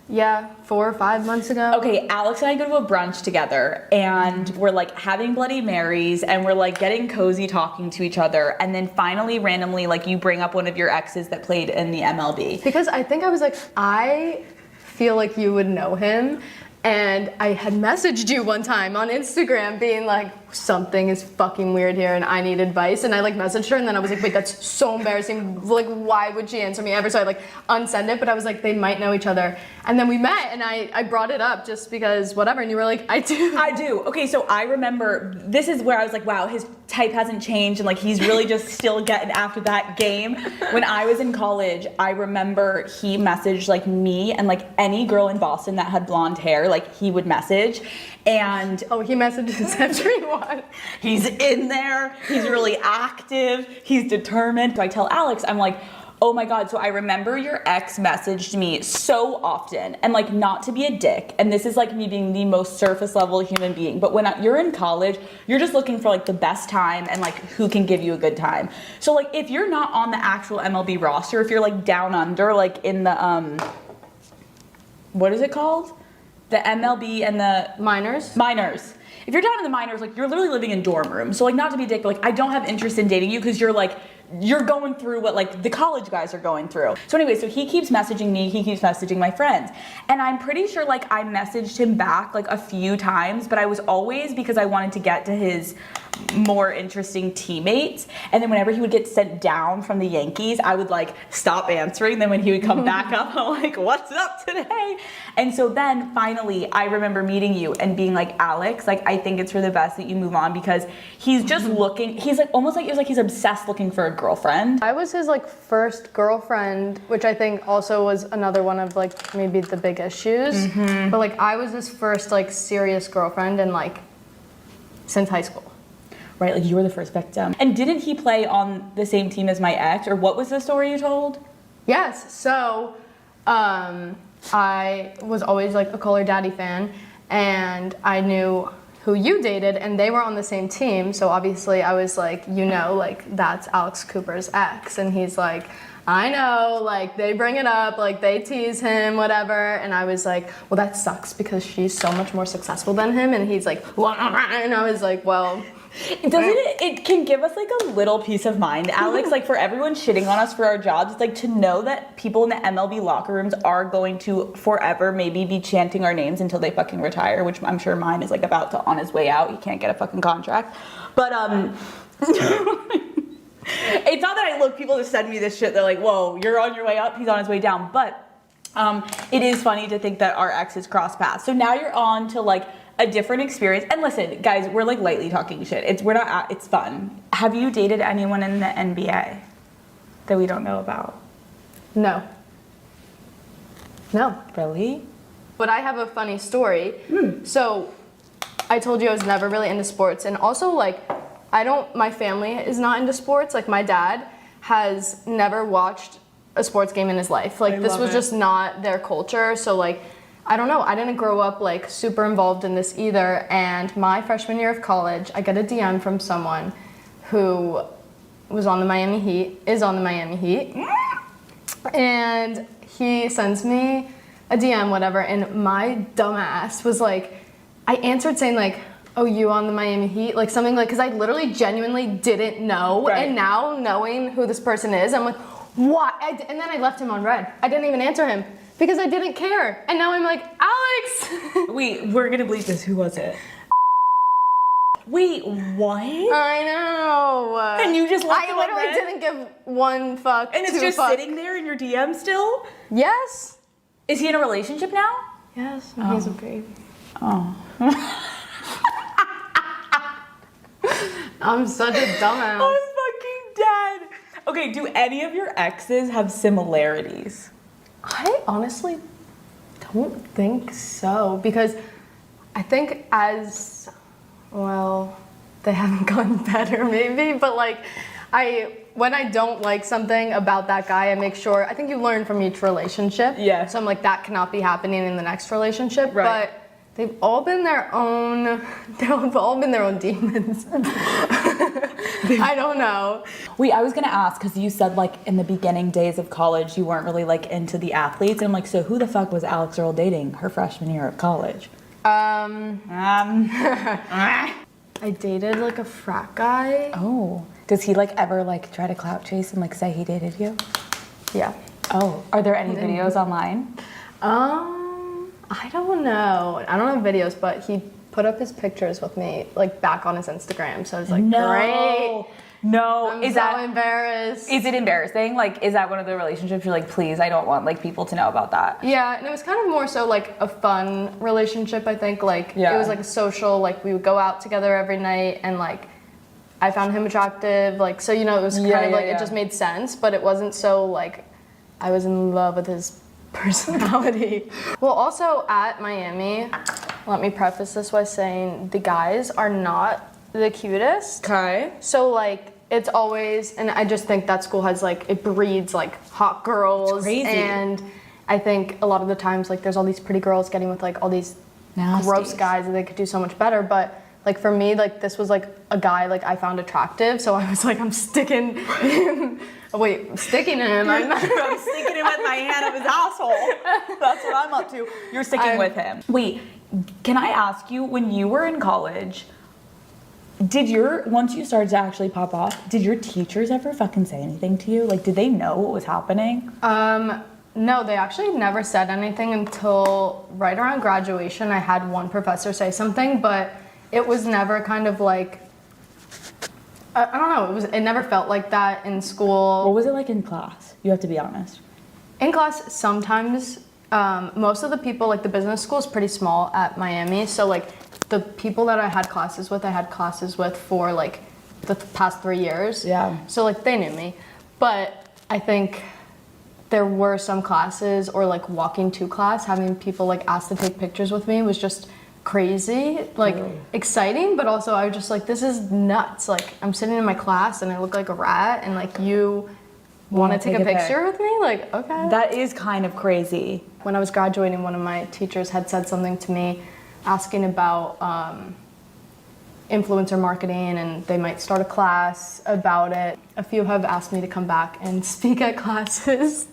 Yeah, 4 or 5 months ago. Okay, Alex and I go to a brunch together, and we're like having Bloody Marys, and we're like getting cozy talking to each other, and then finally, randomly, like you bring up one of your exes that played in the MLB. Because I think I was like, I feel like you would know him. And I had messaged you one time on Instagram being like, something is fucking weird here and I need advice. And I like messaged her and then I was like, wait, that's so embarrassing. Like, why would she answer me ever? So I like unsend it, but I was like, they might know each other. And then we met and I brought it up just because whatever. And you were like, I do. I do. Okay, so I remember, this is where I was like, wow, his type hasn't changed and like he's really just still getting after that game. When I was in college, I remember he messaged like me and like any girl in Boston that had blonde hair, like he would message. And he messages everyone. He's in there, he's really active, he's determined. So I tell Alex, I'm like, oh my God, so I remember your ex messaged me so often, and like not to be a dick, and this is like me being the most surface level human being, but when you're in college, you're just looking for like the best time and like who can give you a good time. So like if you're not on the actual MLB roster, if you're like down under, like in the, what is it called? The MLB and the minors. If you're down in the minors, like you're literally living in dorm rooms. So like not to be a dick, but like I don't have interest in dating you because you're going through what like the college guys are going through. So anyway, so he keeps messaging me, he keeps messaging my friends. And I'm pretty sure like I messaged him back like a few times, but I was always because I wanted to get to his more interesting teammates. And then whenever he would get sent down from the Yankees, I would like stop answering. Then when he would come back up, I'm like, what's up today? And so then finally I remember meeting you and being like, Alex, like I think it's for the best that you move on because he's just looking, he's like almost like it was like he's obsessed looking for a girlfriend. I was his like first girlfriend, which I think also was another one of like maybe the big issues. But like I was his first like serious girlfriend and like since high school. Right, like you were the first victim. And didn't he play on the same team as my ex, or what was the story you told? Yes, so I was always like a Call Her Daddy fan, and I knew who you dated, and they were on the same team, so obviously I was like, you know, like that's Alex Cooper's ex, and he's like, I know, like they bring it up, like they tease him, whatever, and I was like, well that sucks because she's so much more successful than him, and he's like, well, and I was like, well, it can give us like a little peace of mind, Alex, like for everyone shitting on us for our jobs, it's like to know that people in the MLB locker rooms are going to forever maybe be chanting our names until they fucking retire, which I'm sure mine is like about to on his way out. He can't get a fucking contract. But it's not that I look, people just send me this shit, they're like, whoa, you're on your way up, he's on his way down. But it is funny to think that our exes cross paths. So now you're on to like a different experience. And listen, guys, we're like lightly talking shit. It's fun. Have you dated anyone in the NBA that we don't know about? No. Really? But I have a funny story. So I told you I was never really into sports, and also like my family is not into sports. Like my dad has never watched a sports game in his life. Like this was just not their culture. So like, I don't know, I didn't grow up like super involved in this either. And my freshman year of college, I got a DM from someone who was on the Miami Heat, is on the Miami Heat. And he sends me a DM, whatever, and my dumbass was like, I answered saying like, oh, you on the Miami Heat? Like something like, because I literally genuinely didn't know. Right. And now knowing who this person is, I'm like, what? And then I left him on red. I didn't even answer him because I didn't care. And now I'm like, Alex! Wait, we're gonna bleep this. Who was it? Wait, what? I know. And you just left him on literally red? didn't give one fuck. And it's just sitting there in your DM still? Yes. Is he in a relationship now? Yes, and he's a baby. Oh. I'm such a dumbass. I'm fucking dead. Okay, do any of your exes have similarities? I honestly don't think so, because I think as well, they haven't gotten better maybe, but like when I don't like something about that guy, I make sure, I think you learn from each relationship. Yeah. So I'm like, that cannot be happening in the next relationship. Right. But they've all been their own demons. I don't know. Wait, I was gonna ask, because you said like in the beginning days of college, you weren't really like into the athletes. And I'm like, so who the fuck was Alex Earl dating her freshman year of college? I dated like a frat guy. Oh. Does he like ever like try to clout chase and like say he dated you? Yeah. Oh. Are there any videos online? I don't know. I don't have videos, but he put up his pictures with me like back on his Instagram. So I was like, great. No. I'm so embarrassed. Is it embarrassing? Like, is that one of the relationships you're like, please, I don't want like people to know about that? Yeah, and it was kind of more so like a fun relationship, I think. Like, it was like a social, like we would go out together every night, and like I found him attractive. Like, so, you know, it was kind of like, it just made sense, but it wasn't so like I was in love with his personality. Well, also at Miami, let me preface this by saying the guys are not the cutest. Okay. So like it's always, and I just think that school has like, it breeds like hot girls. It's crazy. And I think a lot of the times like there's all these pretty girls getting with like all these gross guys and they could do so much better. But like for me, like this was like a guy like I found attractive, so I was like, I'm sticking him. Wait, I'm sticking him. I'm sticking him with my hand up his asshole. That's what I'm up to. You're sticking with him. Wait, can I ask you, when you were in college, once you started to actually pop off, did your teachers ever fucking say anything to you? Like, did they know what was happening? No, they actually never said anything until right around graduation. I had one professor say something, but it was never kind of like, I don't know, it never felt like that in school. What was it like in class? You have to be honest. In class, sometimes, most of the people, like the business school is pretty small at Miami, so like the people that I had classes with for like the past 3 years. Yeah. So like they knew me. But I think there were some classes, or like walking to class, having people like ask to take pictures with me was just crazy, like exciting, but also I was just like, this is nuts. Like I'm sitting in my class and I look like a rat, and like you want to take a picture with me? Like, okay. That is kind of crazy. When I was graduating, one of my teachers had said something to me asking about influencer marketing, and they might start a class about it. A few have asked me to come back and speak at classes.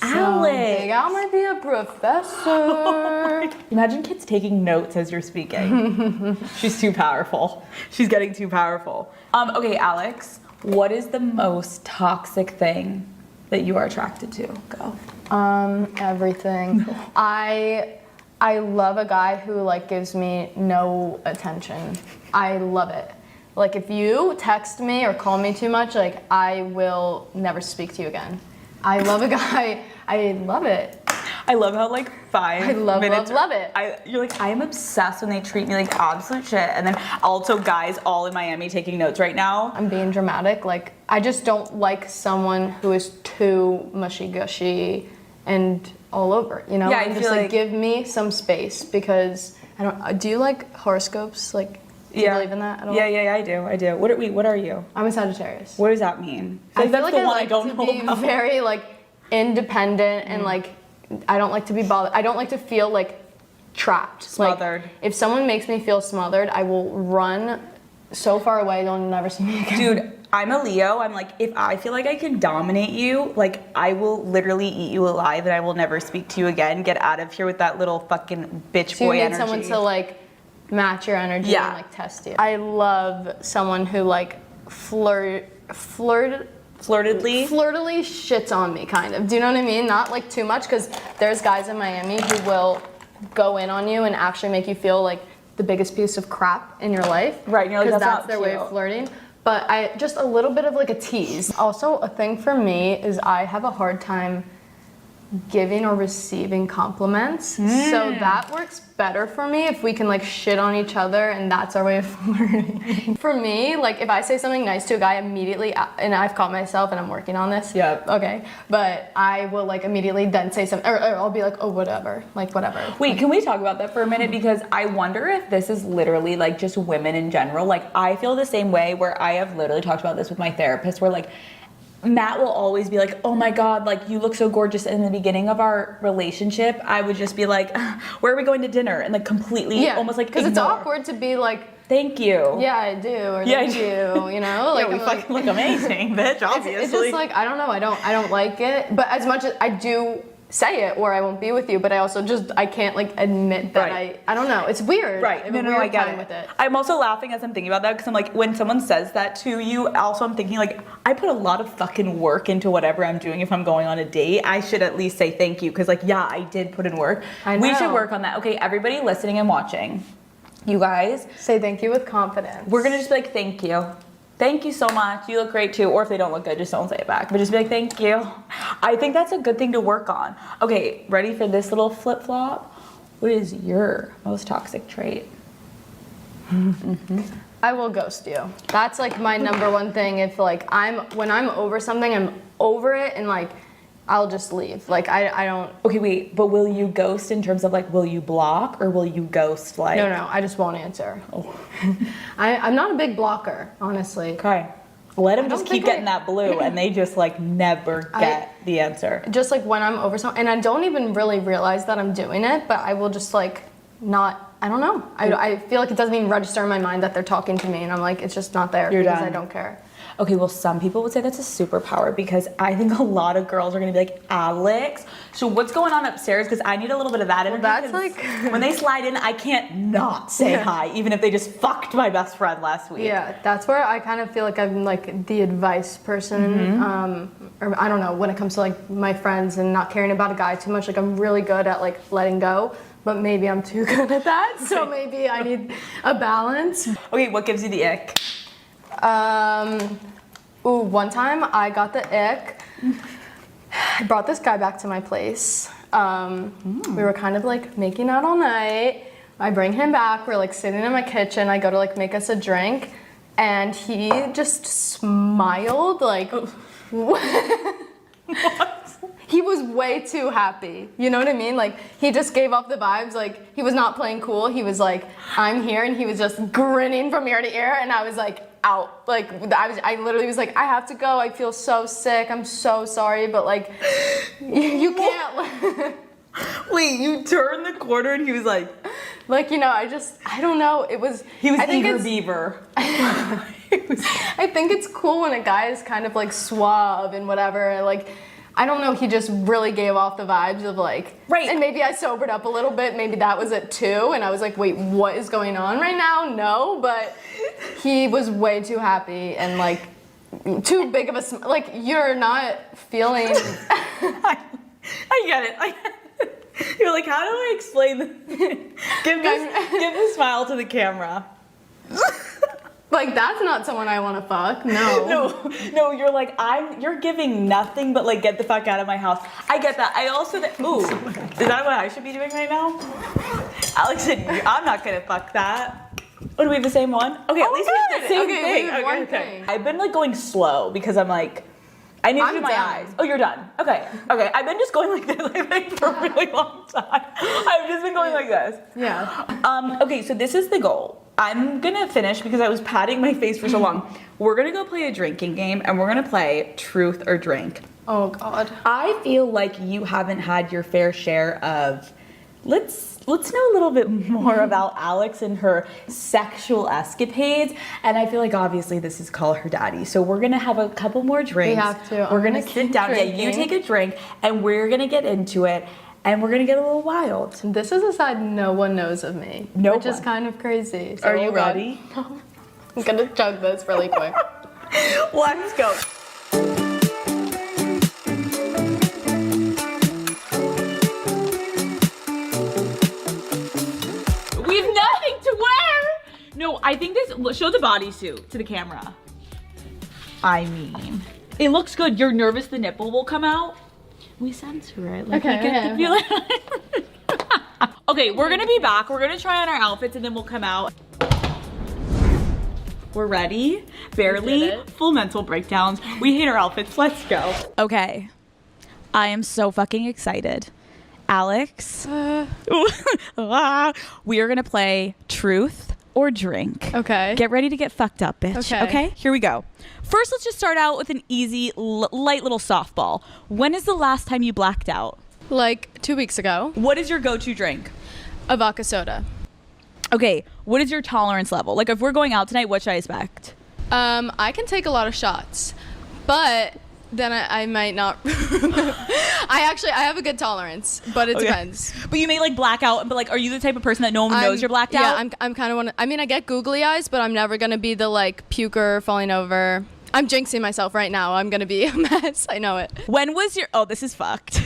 Alex! So I might be a professor. Imagine kids taking notes as you're speaking. She's too powerful. She's getting too powerful. Okay, Alex, what is the most toxic thing that you are attracted to? Go. Everything. I love a guy who like gives me no attention. I love it. Like if you text me or call me too much, like I will never speak to you again. I love a guy. I love it. I love how like 5 minutes. love it. You're like, I am obsessed when they treat me like absolute shit. And then also guys all in Miami taking notes right now. I'm being dramatic. Like I just don't like someone who is too mushy gushy and all over, you know? Yeah, and just like give me some space, because I don't. Do you like horoscopes? Like, do you believe in that at all? Yeah, I do. What are you? I'm a Sagittarius. What does that mean? I feel that's like the I one like I don't to know be about. very like independent and like I don't like to be bothered. I don't like to feel like trapped, smothered. Like, if someone makes me feel smothered, I will run so far away they'll never see me again. Dude, I'm a Leo. I'm like, if I feel like I can dominate you, like I will literally eat you alive and I will never speak to you again. Get out of here with that little fucking bitch boy energy. So you need someone to like match your energy and like test you. I love someone who like flirtedly shits on me, kind of. Do you know what I mean? Not like too much, because there's guys in Miami who will go in on you and actually make you feel like the biggest piece of crap in your life. Right, and you're like, that's their way of flirting. But I just a little bit of like a tease. Also, a thing for me is I have a hard time giving or receiving compliments. So that works better for me if we can like shit on each other and that's our way of flirting. For me, like if I say something nice to a guy immediately, and I've caught myself and I'm working on this. Yeah. Okay. But I will like immediately then say something, or I'll be like, oh, whatever. Like, whatever. Wait, can we talk about that for a minute? Because I wonder if this is literally like just women in general. Like I feel the same way, where I have literally talked about this with my therapist, where like Matt will always be like, oh my God, like you look so gorgeous. In the beginning of our relationship, I would just be like, where are we going to dinner? And like completely almost like because it's awkward to be like, thank you. Yeah, I do. Or thank you. You know, like yeah, we fucking look amazing, bitch. Obviously, it's just like I don't know. I don't like it. But as much as I do say it, or I won't be with you. But I also I can't like admit that I don't know. It's weird. Right. No, I get it. With it. I'm also laughing as I'm thinking about that because I'm like, when someone says that to you, also I'm thinking like, I put a lot of fucking work into whatever I'm doing. If I'm going on a date, I should at least say thank you because like, yeah, I did put in work. I know. We should work on that. Okay, everybody listening and watching, you guys say thank you with confidence. We're gonna just be like, thank you. Thank you so much. You look great too. Or if they don't look good, just don't say it back. But just be like, thank you. I think that's a good thing to work on. Okay, ready for this little flip flop? What is your most toxic trait? I will ghost you. That's like my number one thing. If like when I'm over something, I'm over it and like I'll just leave. Like I don't. Okay, wait. But will you ghost in terms of like, will you block or will you ghost like? No, I just won't answer. Oh. I'm not a big blocker, honestly. Okay. Let them just keep getting that blue and they just like never get the answer. Just like when I'm over something, and I don't even really realize that I'm doing it, but I will just like not, I don't know. I feel like it doesn't even register in my mind that they're talking to me and I'm like, it's just not there because I don't care. Okay, well, some people would say that's a superpower because I think a lot of girls are gonna be like, Alex, so what's going on upstairs? Because I need a little bit of that energy. Well, that's like when they slide in, I can't not say hi, even if they just fucked my best friend last week. Yeah, that's where I kind of feel like I'm like the advice person, or I don't know, when it comes to like my friends and not caring about a guy too much. Like I'm really good at like letting go, but maybe I'm too good at that. So maybe I need a balance. Okay, what gives you the ick? One time I got the ick. I brought this guy back to my place. We were kind of like making out all night. I bring him back. We're like sitting in my kitchen. I go to like make us a drink, and he just smiled like. What? He was way too happy. You know what I mean? Like he just gave off the vibes. Like he was not playing cool. He was like, I'm here, and he was just grinning from ear to ear, and I was like out. Like I literally was like, I have to go. I feel so sick. I'm so sorry, but like you can't. Wait, you turned the corner and he was like, you know, I don't know. He was eager beaver. I think it's cool when a guy is kind of like suave and whatever. And like, I don't know, he just really gave off the vibes of like, right. And maybe I sobered up a little bit. Maybe that was it too. And I was like, wait, what is going on right now? No, but he was way too happy and like too big of a, like you're not feeling. I get it. You're like, how do I explain this? Give the smile to the camera. Like, that's not someone I want to fuck. No, you're like, you're giving nothing but like, get the fuck out of my house. I get that. I also, ooh, is that what I should be doing right now? Alex said, I'm not gonna fuck that. Oh, do we have the same one? Okay, at least we have the same thing. Okay. I've been like going slow because I'm like, I need to do my eyes. Oh, you're done. Okay. I've been just going like this, I think, for a really long time. I've just been going like this. Yeah. Okay, so this is the goal. I'm gonna finish because I was patting my face for so long. We're gonna go play a drinking game and we're gonna play truth or drink. Oh God. I feel like you haven't had your fair share of, let's know a little bit more about Alex and her sexual escapades. And I feel like obviously this is Call Her Daddy. So we're gonna have a couple more drinks. We have to. We're gonna sit down. Drinking. Yeah, you take a drink and we're gonna get into it. And we're gonna get a little wild. This is a side no one knows of me, which is kind of crazy. So are you ready? I'm gonna chug this really quick. Let's go. We have nothing to wear. No, I think this. Show the bodysuit to the camera. I mean, it looks good. You're nervous the nipple will come out? we censor it. Like, Okay, we get to feel it. Okay, we're gonna be back. We're gonna try on our outfits and then we'll come out. We're ready. Barely. Full mental breakdowns. We hate our outfits. Let's go. Okay. I am so fucking excited. Alex. We are gonna play Truth or Drink. Okay. Get ready to get fucked up, bitch. Okay? Here we go. First, let's just start out with an easy, light little softball. When is the last time you blacked out? Like 2 weeks ago. What is your go-to drink? A vodka soda. Okay, what is your tolerance level? Like, if we're going out tonight, what should I expect? I can take a lot of shots, but then I might not. I have a good tolerance, but it depends. But you may like black out, but like, are you the type of person that no one knows you're blacked out? Yeah, I'm kind of one. I mean, I get googly eyes, but I'm never gonna be the like puker falling over. I'm jinxing myself right now. I'm gonna be a mess. I know it. When was your? Oh, this is fucked.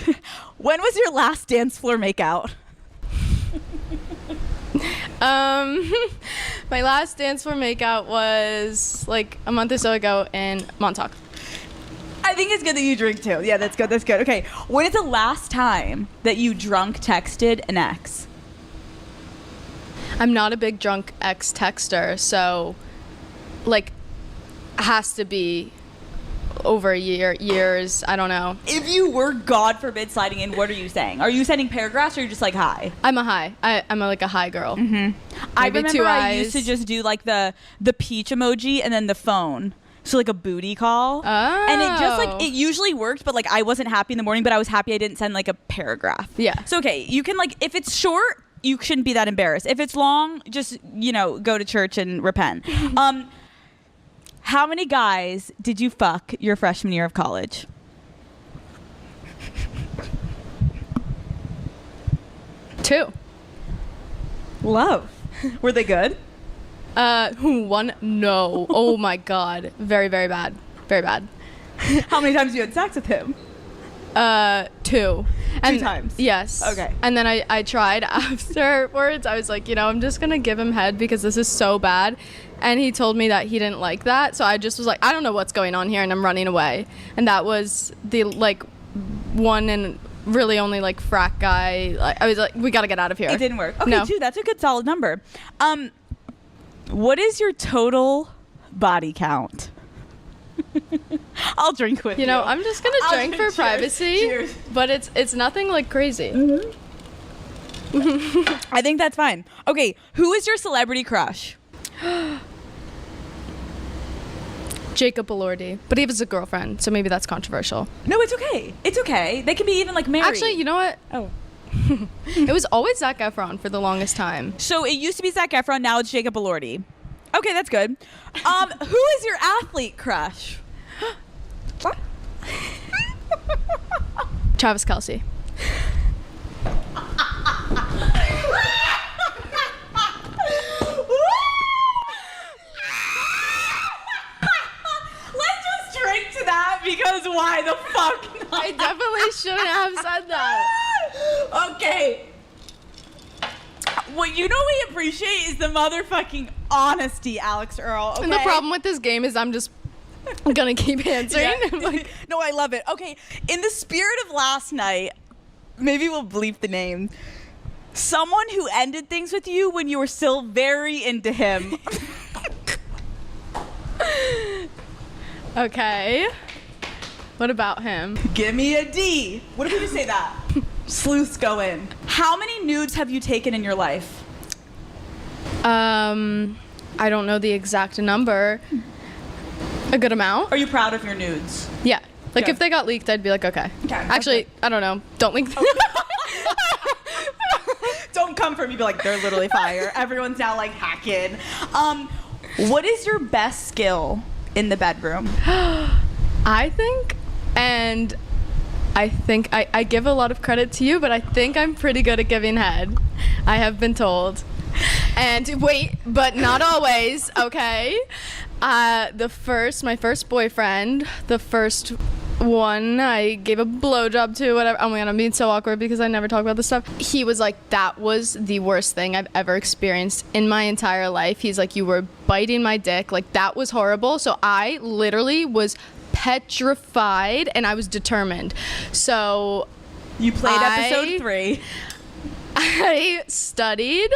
When was your last dance floor makeout? My last dance floor makeout was like a month or so ago in Montauk. I think it's good that you drink too. Yeah, that's good. That's good. Okay, when is the last time that you drunk texted an ex? I'm not a big drunk ex texter, so like has to be over a years. I don't know. If you were, God forbid, sliding in, what are you saying? Are you sending paragraphs or are you just like hi? I'm a hi. I'm like a hi girl. Mm-hmm. I remember I used to just do like the peach emoji and then the phone. So like a booty call. Oh. And it just like, it usually worked, but like I wasn't happy in the morning, but I was happy I didn't send like a paragraph. Yeah. So okay, you can like, if it's short, you shouldn't be that embarrassed. If it's long, just, go to church and repent. How many guys did you fuck your freshman year of college? Two. Love. Were they good? One? No. Oh my God. Very, very bad. Very bad. How many times you had sex with him? 2. Two times? Yes. Okay. And then I tried afterwards. I was like, I'm just going to give him head because this is so bad. And he told me that he didn't like that. So I just was like, I don't know what's going on here. And I'm running away. And that was the like one and really only like frat guy. I was like, we got to get out of here. It didn't work. Okay, no. 2. That's a good solid number. What is your total body count? I'll drink with you. I'm just gonna drink for privacy. Cheers. But it's nothing like crazy. Mm-hmm. I think that's fine. Okay, who is your celebrity crush? Jacob Elordi, but he has a girlfriend, so maybe that's controversial. No, it's okay. It's okay. They can be even like married. Actually, you know what? Oh. It was always Zac Efron for the longest time. So it used to be Zac Efron, now it's Jacob Elordi. Okay, that's good. Who is your athlete crush? What? Travis Kelce. Let's just drink to that because why the fuck not? I definitely shouldn't have said that. Okay. What we appreciate is the motherfucking honesty, Alex Earl. Okay? And the problem with this game is I'm just gonna keep answering. Yeah. No, I love it. Okay, in the spirit of last night, maybe we'll bleep the name. Someone who ended things with you when you were still very into him. Okay. What about him? Give me a D. What if we just say that? Sleuths go in. How many nudes have you taken in your life? I don't know the exact number. A good amount. Are you proud of your nudes? Yeah. Like Okay. if they got leaked, I'd be like, okay. Actually, I don't know. Don't leak them. Don't come for me. Be like, they're literally fire. Everyone's now like hacking. What is your best skill in the bedroom? I think I give a lot of credit to you, but I think I'm pretty good at giving head. I have been told. And wait, but not always, okay? My first boyfriend, the first one I gave a blowjob to, whatever. Oh my God, I'm being so awkward because I never talk about this stuff. He was like, that was the worst thing I've ever experienced in my entire life. He's like, you were biting my dick. Like, that was horrible. So I literally was petrified, and I was determined. So you played episode 3. I studied,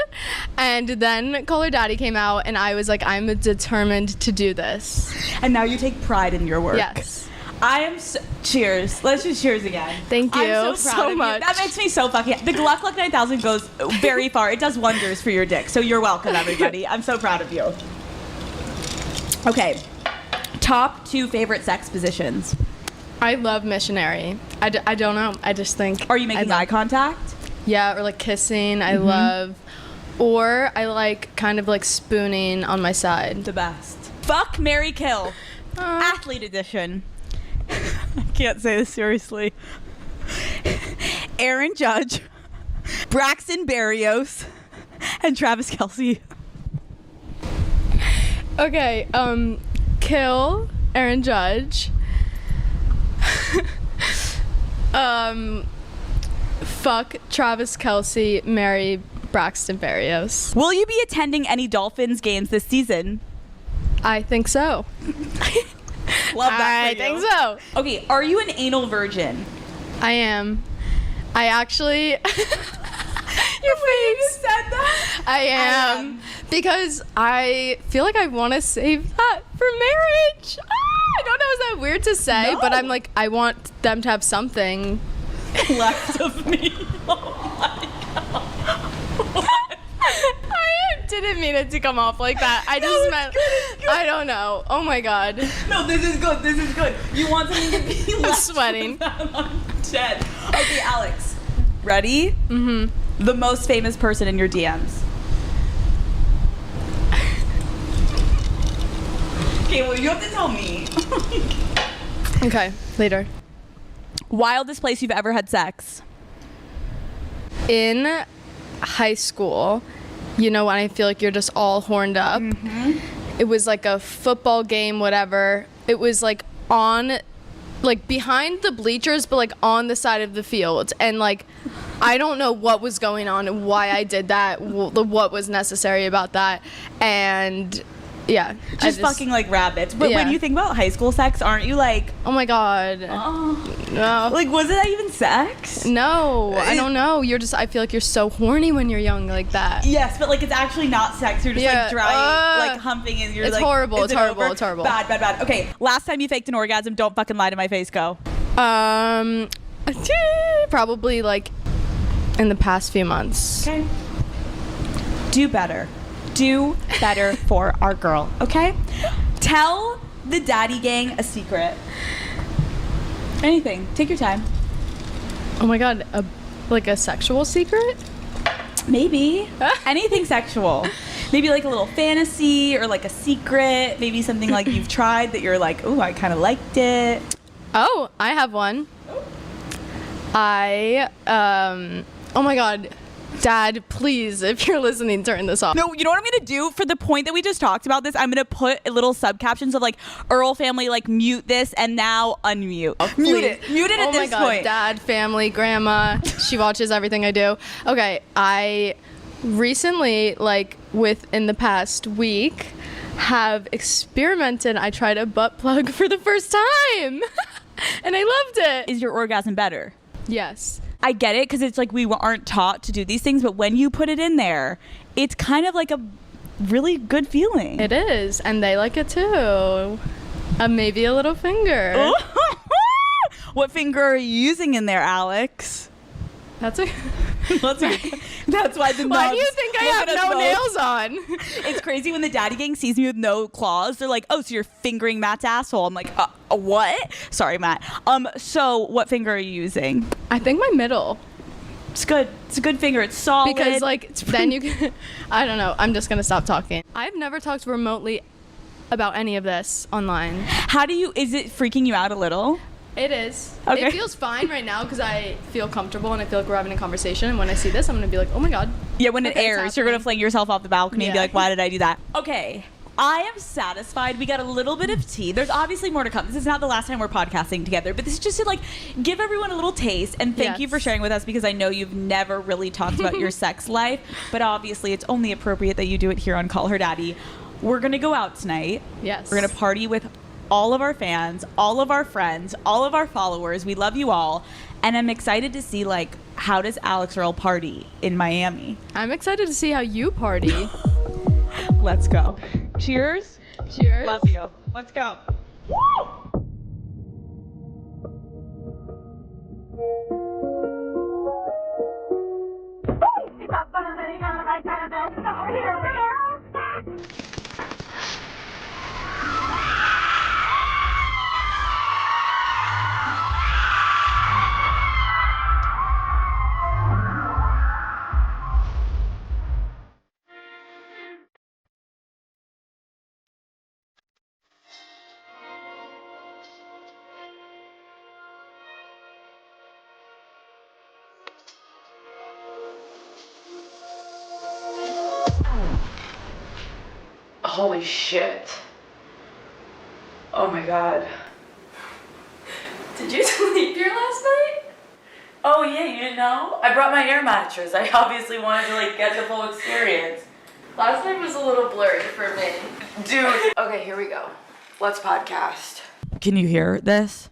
and then Call Her Daddy came out, and I was like, I'm determined to do this. And now you take pride in your work. Yes. I am cheers. Let's just cheers again. Thank you I'm so, proud so of much. You. That makes me so fucking. The Gluck 9000 goes very far. It does wonders for your dick. So you're welcome, everybody. I'm so proud of you. Okay. Top 2 favorite sex positions. I love missionary. I don't know. I just think. Are you making eye contact? Yeah, or like kissing. I love. Or I like kind of like spooning on my side. The best. Fuck, marry, kill. Athlete edition. I can't say this seriously. Aaron Judge, Braxton Berrios, and Travis Kelce. Okay, kill Aaron Judge. Fuck Travis Kelce, marry Braxton Berrios. Will you be attending any Dolphins games this season? I think so. Love that. I think so. Okay, are you an anal virgin? I am. I actually. Your face. You said that? I am. Because I feel like I want to save that for marriage. I don't know, is that weird to say? No. But I'm like, I want them to have something left of me. Oh my God. I didn't mean it to come off like that. I just meant, good. I don't know. Oh my God. No, this is good. This is good. You want something to be left. I'm sweating. I'm dead. Okay, Alex. Ready? Mm-hmm. The most famous person in your DMs. Okay, well, you have to tell me. Okay, later. Wildest place you've ever had sex? In high school, you know, when I feel like you're just all horned up. Mm-hmm. It was like a football game, whatever. It was like on, like behind the bleachers, but like on the side of the field. And like, I don't know what was going on and why I did that, what was necessary about that. And yeah. Just fucking like rabbits. But yeah. When you think about high school sex, aren't you like, oh my God. No. Like, was it even sex? No, I don't know. You're just, I feel like you're so horny when you're young like that. Yes, but like it's actually not sex. You're just like dry, like humping and you're it's like. Horrible. It's horrible. Over? It's horrible. Bad, bad, bad. Okay, last time you faked an orgasm, don't fucking lie to my face, go. Probably like in the past few months. Okay. Do better. Do better for our girl, okay? Tell the daddy gang a secret. Anything. Take your time. Oh my God, like a sexual secret? Maybe. Anything sexual. Maybe like a little fantasy or like a secret. Maybe something like you've tried that you're like, oh, I kind of liked it. Oh, I have one. Oh my God. Dad, please, if you're listening, turn this off. No, you know what I'm going to do? For the point that we just talked about this, I'm going to put little subcaptions of like, Earl family, like mute this and now unmute. Mute it. Mute it at this point. Oh my God, Dad, family, grandma, she watches everything I do. Okay, I recently, like within the past week, have experimented. I tried a butt plug for the first time and I loved it. Is your orgasm better? Yes. I get it because it's like we aren't taught to do these things, but when you put it in there, it's kind of like a really good feeling. It is, and they like it too. Maybe a little finger. What finger are you using in there, Alex? That's why the nubs. Why do you think I have no nails on? It's crazy when the daddy gang sees me with no claws. They're like, oh, so you're fingering Matt's asshole. I'm like, what? Sorry, Matt. So what finger are you using? I think my middle. It's good. It's a good finger. It's solid. Because like, then you can, I don't know. I'm just going to stop talking. I've never talked remotely about any of this online. Is it freaking you out a little? It is. Okay. It feels fine right now because I feel comfortable and I feel like we're having a conversation. And when I see this, I'm going to be like, oh my God. Yeah, when it airs, you're going to fling yourself off the balcony and be like, why did I do that? Okay. I am satisfied. We got a little bit of tea. There's obviously more to come. This is not the last time we're podcasting together, but this is just to like give everyone a little taste and thank you for sharing with us because I know you've never really talked about your sex life, but obviously it's only appropriate that you do it here on Call Her Daddy. We're going to go out tonight. Yes. We're going to party with all of our fans, all of our friends, all of our followers. We love you all. And I'm excited to see, like, how does Alex Earl party in Miami? I'm excited to see how you party. Let's go. Cheers. Cheers. Love you. Let's go. Woo! Holy shit. Oh my god. Did you sleep here last night? Oh yeah, you didn't know? I brought my air mattress. I obviously wanted to like get the full experience. Last night was a little blurry for me. Dude. Okay, here we go. Let's podcast. Can you hear this?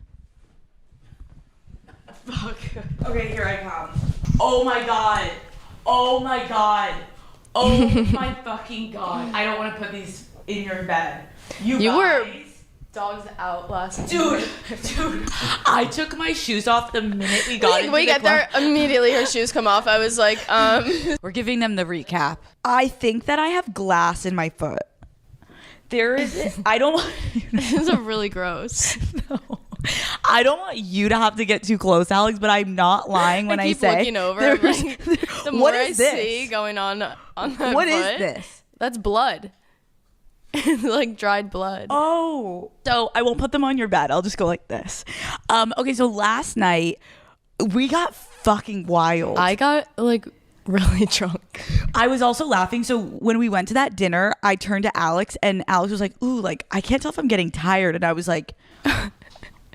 Fuck. Okay, here I come. Oh my god. Oh my god. Oh my fucking god. I don't want to put these in your bed. You guys. Were dogs out last night. Dude, I took my shoes off the minute we got into we the get there, immediately her shoes come off. I was like, We're giving them the recap. I think that I have glass in my foot. There is, I don't want this is a really gross. No. I don't want you to have to get too close, Alex, but I'm not lying when I keep say. looking over. I'm like, the more what I is this? see going on that What is foot, this? That's blood. Like dried blood. Oh. So I won't put them on your bed. I'll just go like this. Okay, so last night we got fucking wild. I got like really drunk. I was also laughing. So when we went to that dinner, I turned to Alex and Alex was like, ooh, like I can't tell if I'm getting tired. And I was like,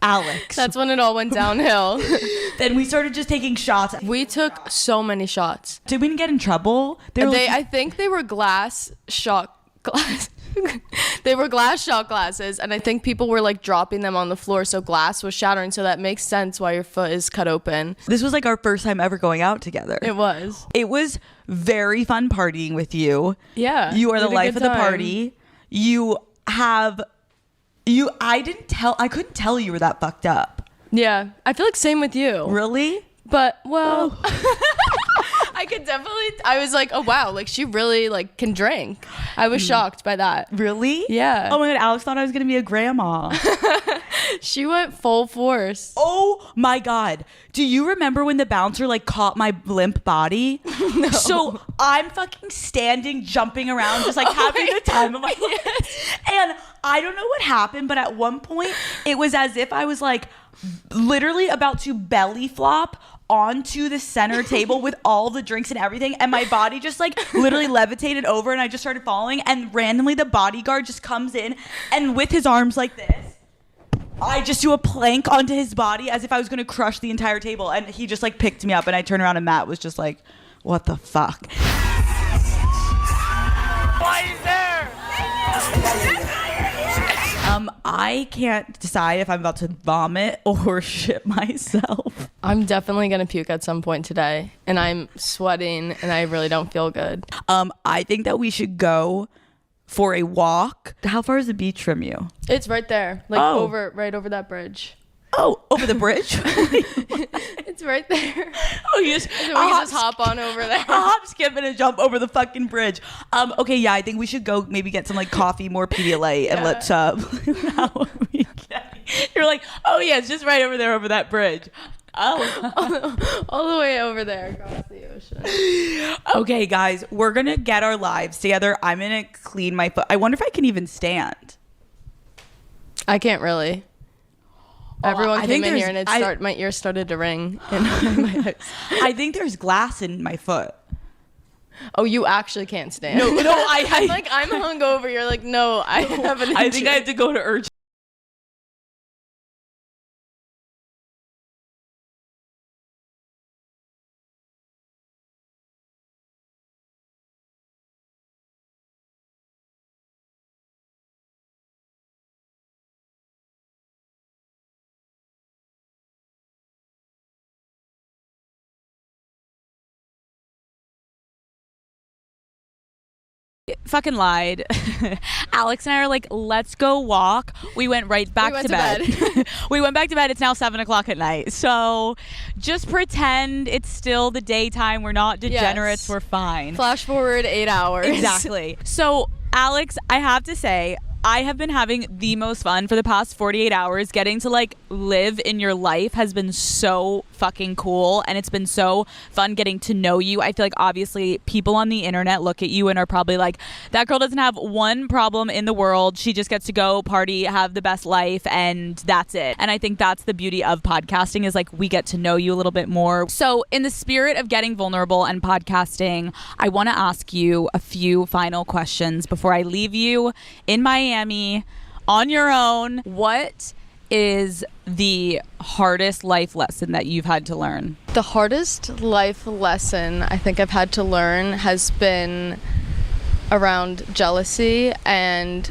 Alex. That's when it all went downhill. Then we started just taking shots. We took so many shots. Did we get in trouble? I think they were glass shot glass. They were glass shot glasses, and I think people were like dropping them on the floor, so glass was shattering. So that makes sense why your foot is cut open. This was like our first time ever going out together. It was. It was very fun partying with you. Yeah. You are the life of the party. I couldn't tell you were that fucked up. Yeah. I feel like same with you. Really? But, well, I was like, oh wow, like she really like can drink. I was shocked by that. Really? Yeah. Oh my God, Alex thought I was gonna be a grandma. She went full force. Oh my God. Do you remember when the bouncer like caught my limp body? No. So I'm fucking standing, jumping around, just like having the time of my life. Yes. And I don't know what happened, but at one point it was as if I was like literally about to belly flop onto the center table with all the drinks and everything, and my body just like literally levitated over and I just started falling, and randomly the bodyguard just comes in and with his arms like this, I just do a plank onto his body as if I was gonna crush the entire table, and he just like picked me up, and I turned around and Matt was just like, what the fuck? Why is there? I can't decide if I'm about to vomit or shit myself. I'm definitely gonna puke at some point today, and I'm sweating, and I really don't feel good. I think that we should go for a walk. How far is the beach from you? It's right there, like right over that bridge. Oh, over the bridge? It's right there. Oh, yes. So we can just hop on over there. I'll hop, skip, and a jump over the fucking bridge. Okay, yeah, I think we should go maybe get some like coffee, more Pedialyte, and let's You're like, oh yeah, it's just right over there over that bridge. Oh, all the way over there across the ocean. Okay, guys, we're gonna get our lives together. I'm gonna clean my foot. I wonder if I can even stand. I can't really. Everyone came in here and my ears started to ring. I think there's glass in my foot. Oh, you actually can't stand. No, I'm like, I'm hungover. You're like, no, I have an injury. I think I have to go to urgent. fucking lied. Alex and I are like, let's go walk. We went right back to bed. We went back to bed. It's now 7:00 at night. So just pretend it's still the daytime. We're not degenerates. Yes. We're fine. Flash forward 8 hours. Exactly. So Alex, I have to say, I have been having the most fun for the past 48 hours. Getting to like live in your life has been so fucking cool, and it's been so fun getting to know you. I feel like obviously people on the internet look at you and are probably like, that girl doesn't have one problem in the world. She just gets to go party, have the best life, and that's it. And I think that's the beauty of podcasting, is like we get to know you a little bit more. So in the spirit of getting vulnerable and podcasting, I want to ask you a few final questions before I leave you in Miami on your own. What is the hardest life lesson that you've had to learn? The hardest life lesson I think I've had to learn has been around jealousy and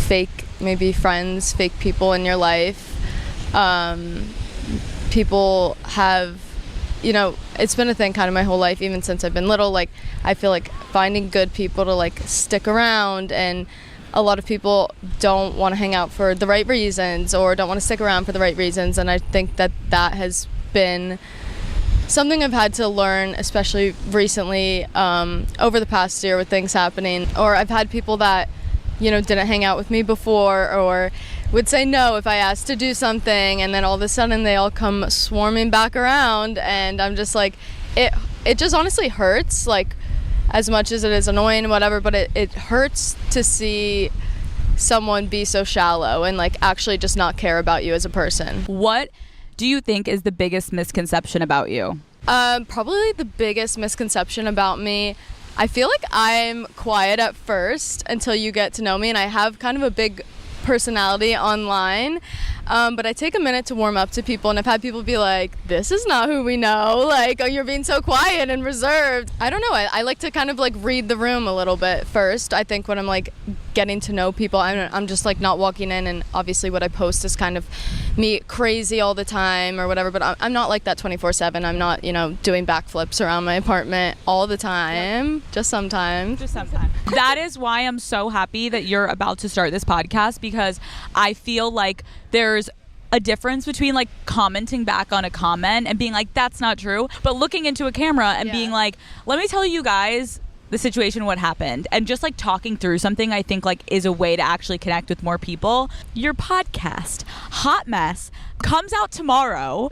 fake, maybe friends, fake people in your life. People have, you know, it's been a thing kind of my whole life, even since I've been little. Like, I feel like finding good people to like stick around, and a lot of people don't want to hang out for the right reasons or don't want to stick around for the right reasons. And I think that that has been something I've had to learn, especially recently, over the past year with things happening. Or I've had people that, you know, didn't hang out with me before, or would say no if I asked to do something, and then all of a sudden they all come swarming back around, and I'm just like, it just honestly hurts, like, as much as it is annoying and whatever, but it hurts to see someone be so shallow and like actually just not care about you as a person. What do you think is the biggest misconception about you? Probably the biggest misconception about me, I feel like I'm quiet at first until you get to know me, and I have kind of a big personality online, but I take a minute to warm up to people, and I've had people be like, this is not who we know, like, oh, you're being so quiet and reserved. I don't know, I like to kind of like read the room a little bit first. I think when I'm like getting to know people, I'm just like not walking in, and obviously what I post is kind of me crazy all the time or whatever, but I'm not like that 24/7. I'm not, you know, doing backflips around my apartment all the time, just sometimes. That is why I'm so happy that you're about to start this podcast, because I feel like there's a difference between like commenting back on a comment and being like, that's not true, but looking into a camera and being like, let me tell you guys the situation, what happened, and just like talking through something, I think like is a way to actually connect with more people. Your podcast, Hot Mess, comes out tomorrow.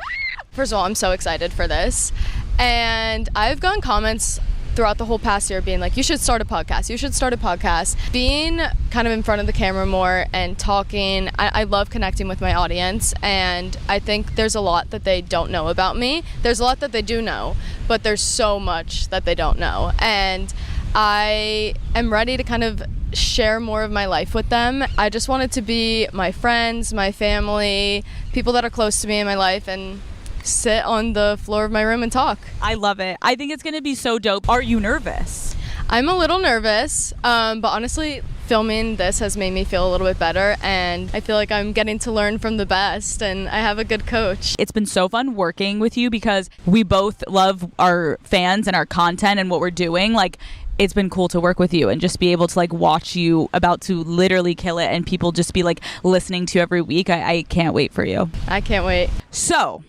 First of all, I'm so excited for this, and I've gotten comments throughout the whole past year being like, you should start a podcast, you should start a podcast. Being kind of in front of the camera more and talking, I love connecting with my audience, and I think there's a lot that they don't know about me. There's a lot that they do know, but there's so much that they don't know, and I am ready to kind of share more of my life with them. I just want it to be my friends, my family, people that are close to me in my life, and sit on the floor of my room and talk. I love it. I think it's gonna be so dope. Are you nervous? I'm a little nervous, but honestly, filming this has made me feel a little bit better, and I feel like I'm getting to learn from the best, and I have a good coach. It's been so fun working with you because we both love our fans and our content and what we're doing. Like, it's been cool to work with you and just be able to like watch you about to literally kill it, and people just be like listening to you every week. I can't wait for you. I can't wait. So,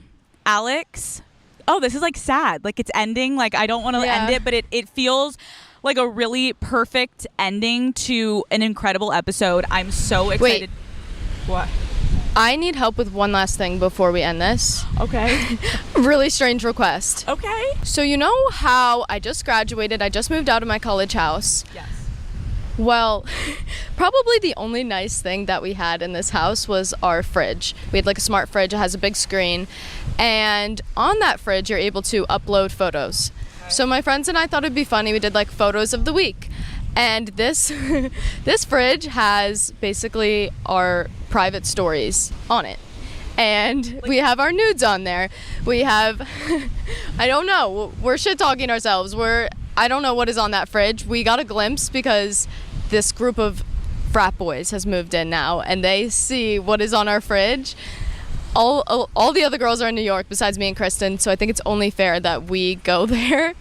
Alex, oh, this is like sad. Like, it's ending. Like, I don't want to end it, but it feels like a really perfect ending to an incredible episode. I'm so excited. Wait. What? I need help with one last thing before we end this. Okay. Really strange request. Okay. So you know how I just graduated, I just moved out of my college house? Yes. Well, probably the only nice thing that we had in this house was our fridge. We had like a smart fridge, it has a big screen, and on that fridge you're able to upload photos. So my friends and I thought it'd be funny, we did like photos of the week. And this this fridge has basically our private stories on it. And we have our nudes on there. We have, I don't know, we're shit talking ourselves. I don't know what is on that fridge. We got a glimpse because this group of frat boys has moved in now, and they see what is on our fridge. All the other girls are in New York besides me and Kristen, so I think it's only fair that we go there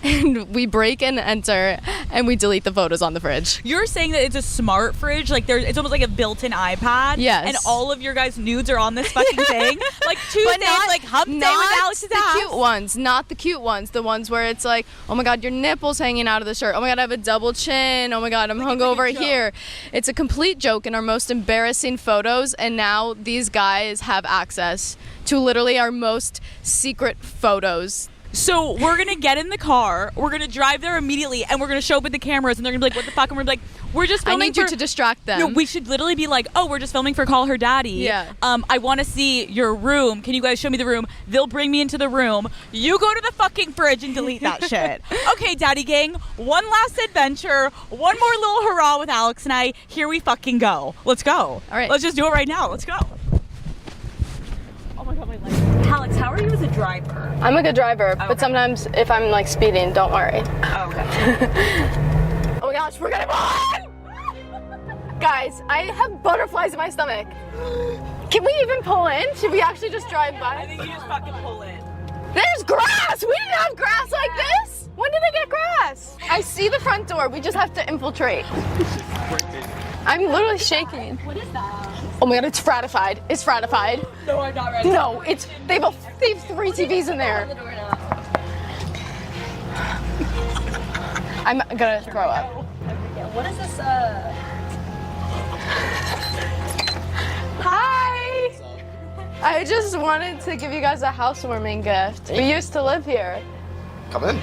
and we break and enter, and we delete the photos on the fridge. You're saying that it's a smart fridge, like it's almost like a built-in iPad. Yes. And all of your guys' nudes are on this fucking thing. Like Tuesdays, like hump day with Alex's ass. The cute ones, not the cute ones. The ones where it's like, oh my God, your nipple's hanging out of the shirt. Oh my God, I have a double chin. Oh my God, I'm hungover here. It's a complete joke in our most embarrassing photos, and now these guys have access to literally our most secret photos. So we're gonna get in the car, we're gonna drive there immediately, and we're gonna show up with the cameras, and they're gonna be like, what the fuck? And we're gonna be like, we're just filming. I need you to distract them. No, we should literally be like, oh, we're just filming for Call Her Daddy. Yeah. I wanna see your room. Can you guys show me the room? They'll bring me into the room. You go to the fucking fridge and delete that shit. Okay, Daddy Gang, one last adventure, one more little hurrah with Alex and I. Here we fucking go. Let's go. All right. Let's just do it right now. Let's go. Oh my God, my leg. Alex, how are you as a driver? I'm a good driver, but sometimes if I'm like speeding, don't worry. Oh, okay. Oh my gosh, we're gonna pull in! Guys, I have butterflies in my stomach. Can we even pull in? Should we actually just drive by? I think you just fucking pull in. There's grass! We didn't have grass like this! When did they get grass? I see the front door, we just have to infiltrate. I'm literally shaking. What is that? Oh my God, it's fratified. It's fratified. No, I'm not ready. No, they have 3 TVs in there. I'm gonna throw up. What is this, Hi! I just wanted to give you guys a housewarming gift. We used to live here. Come in.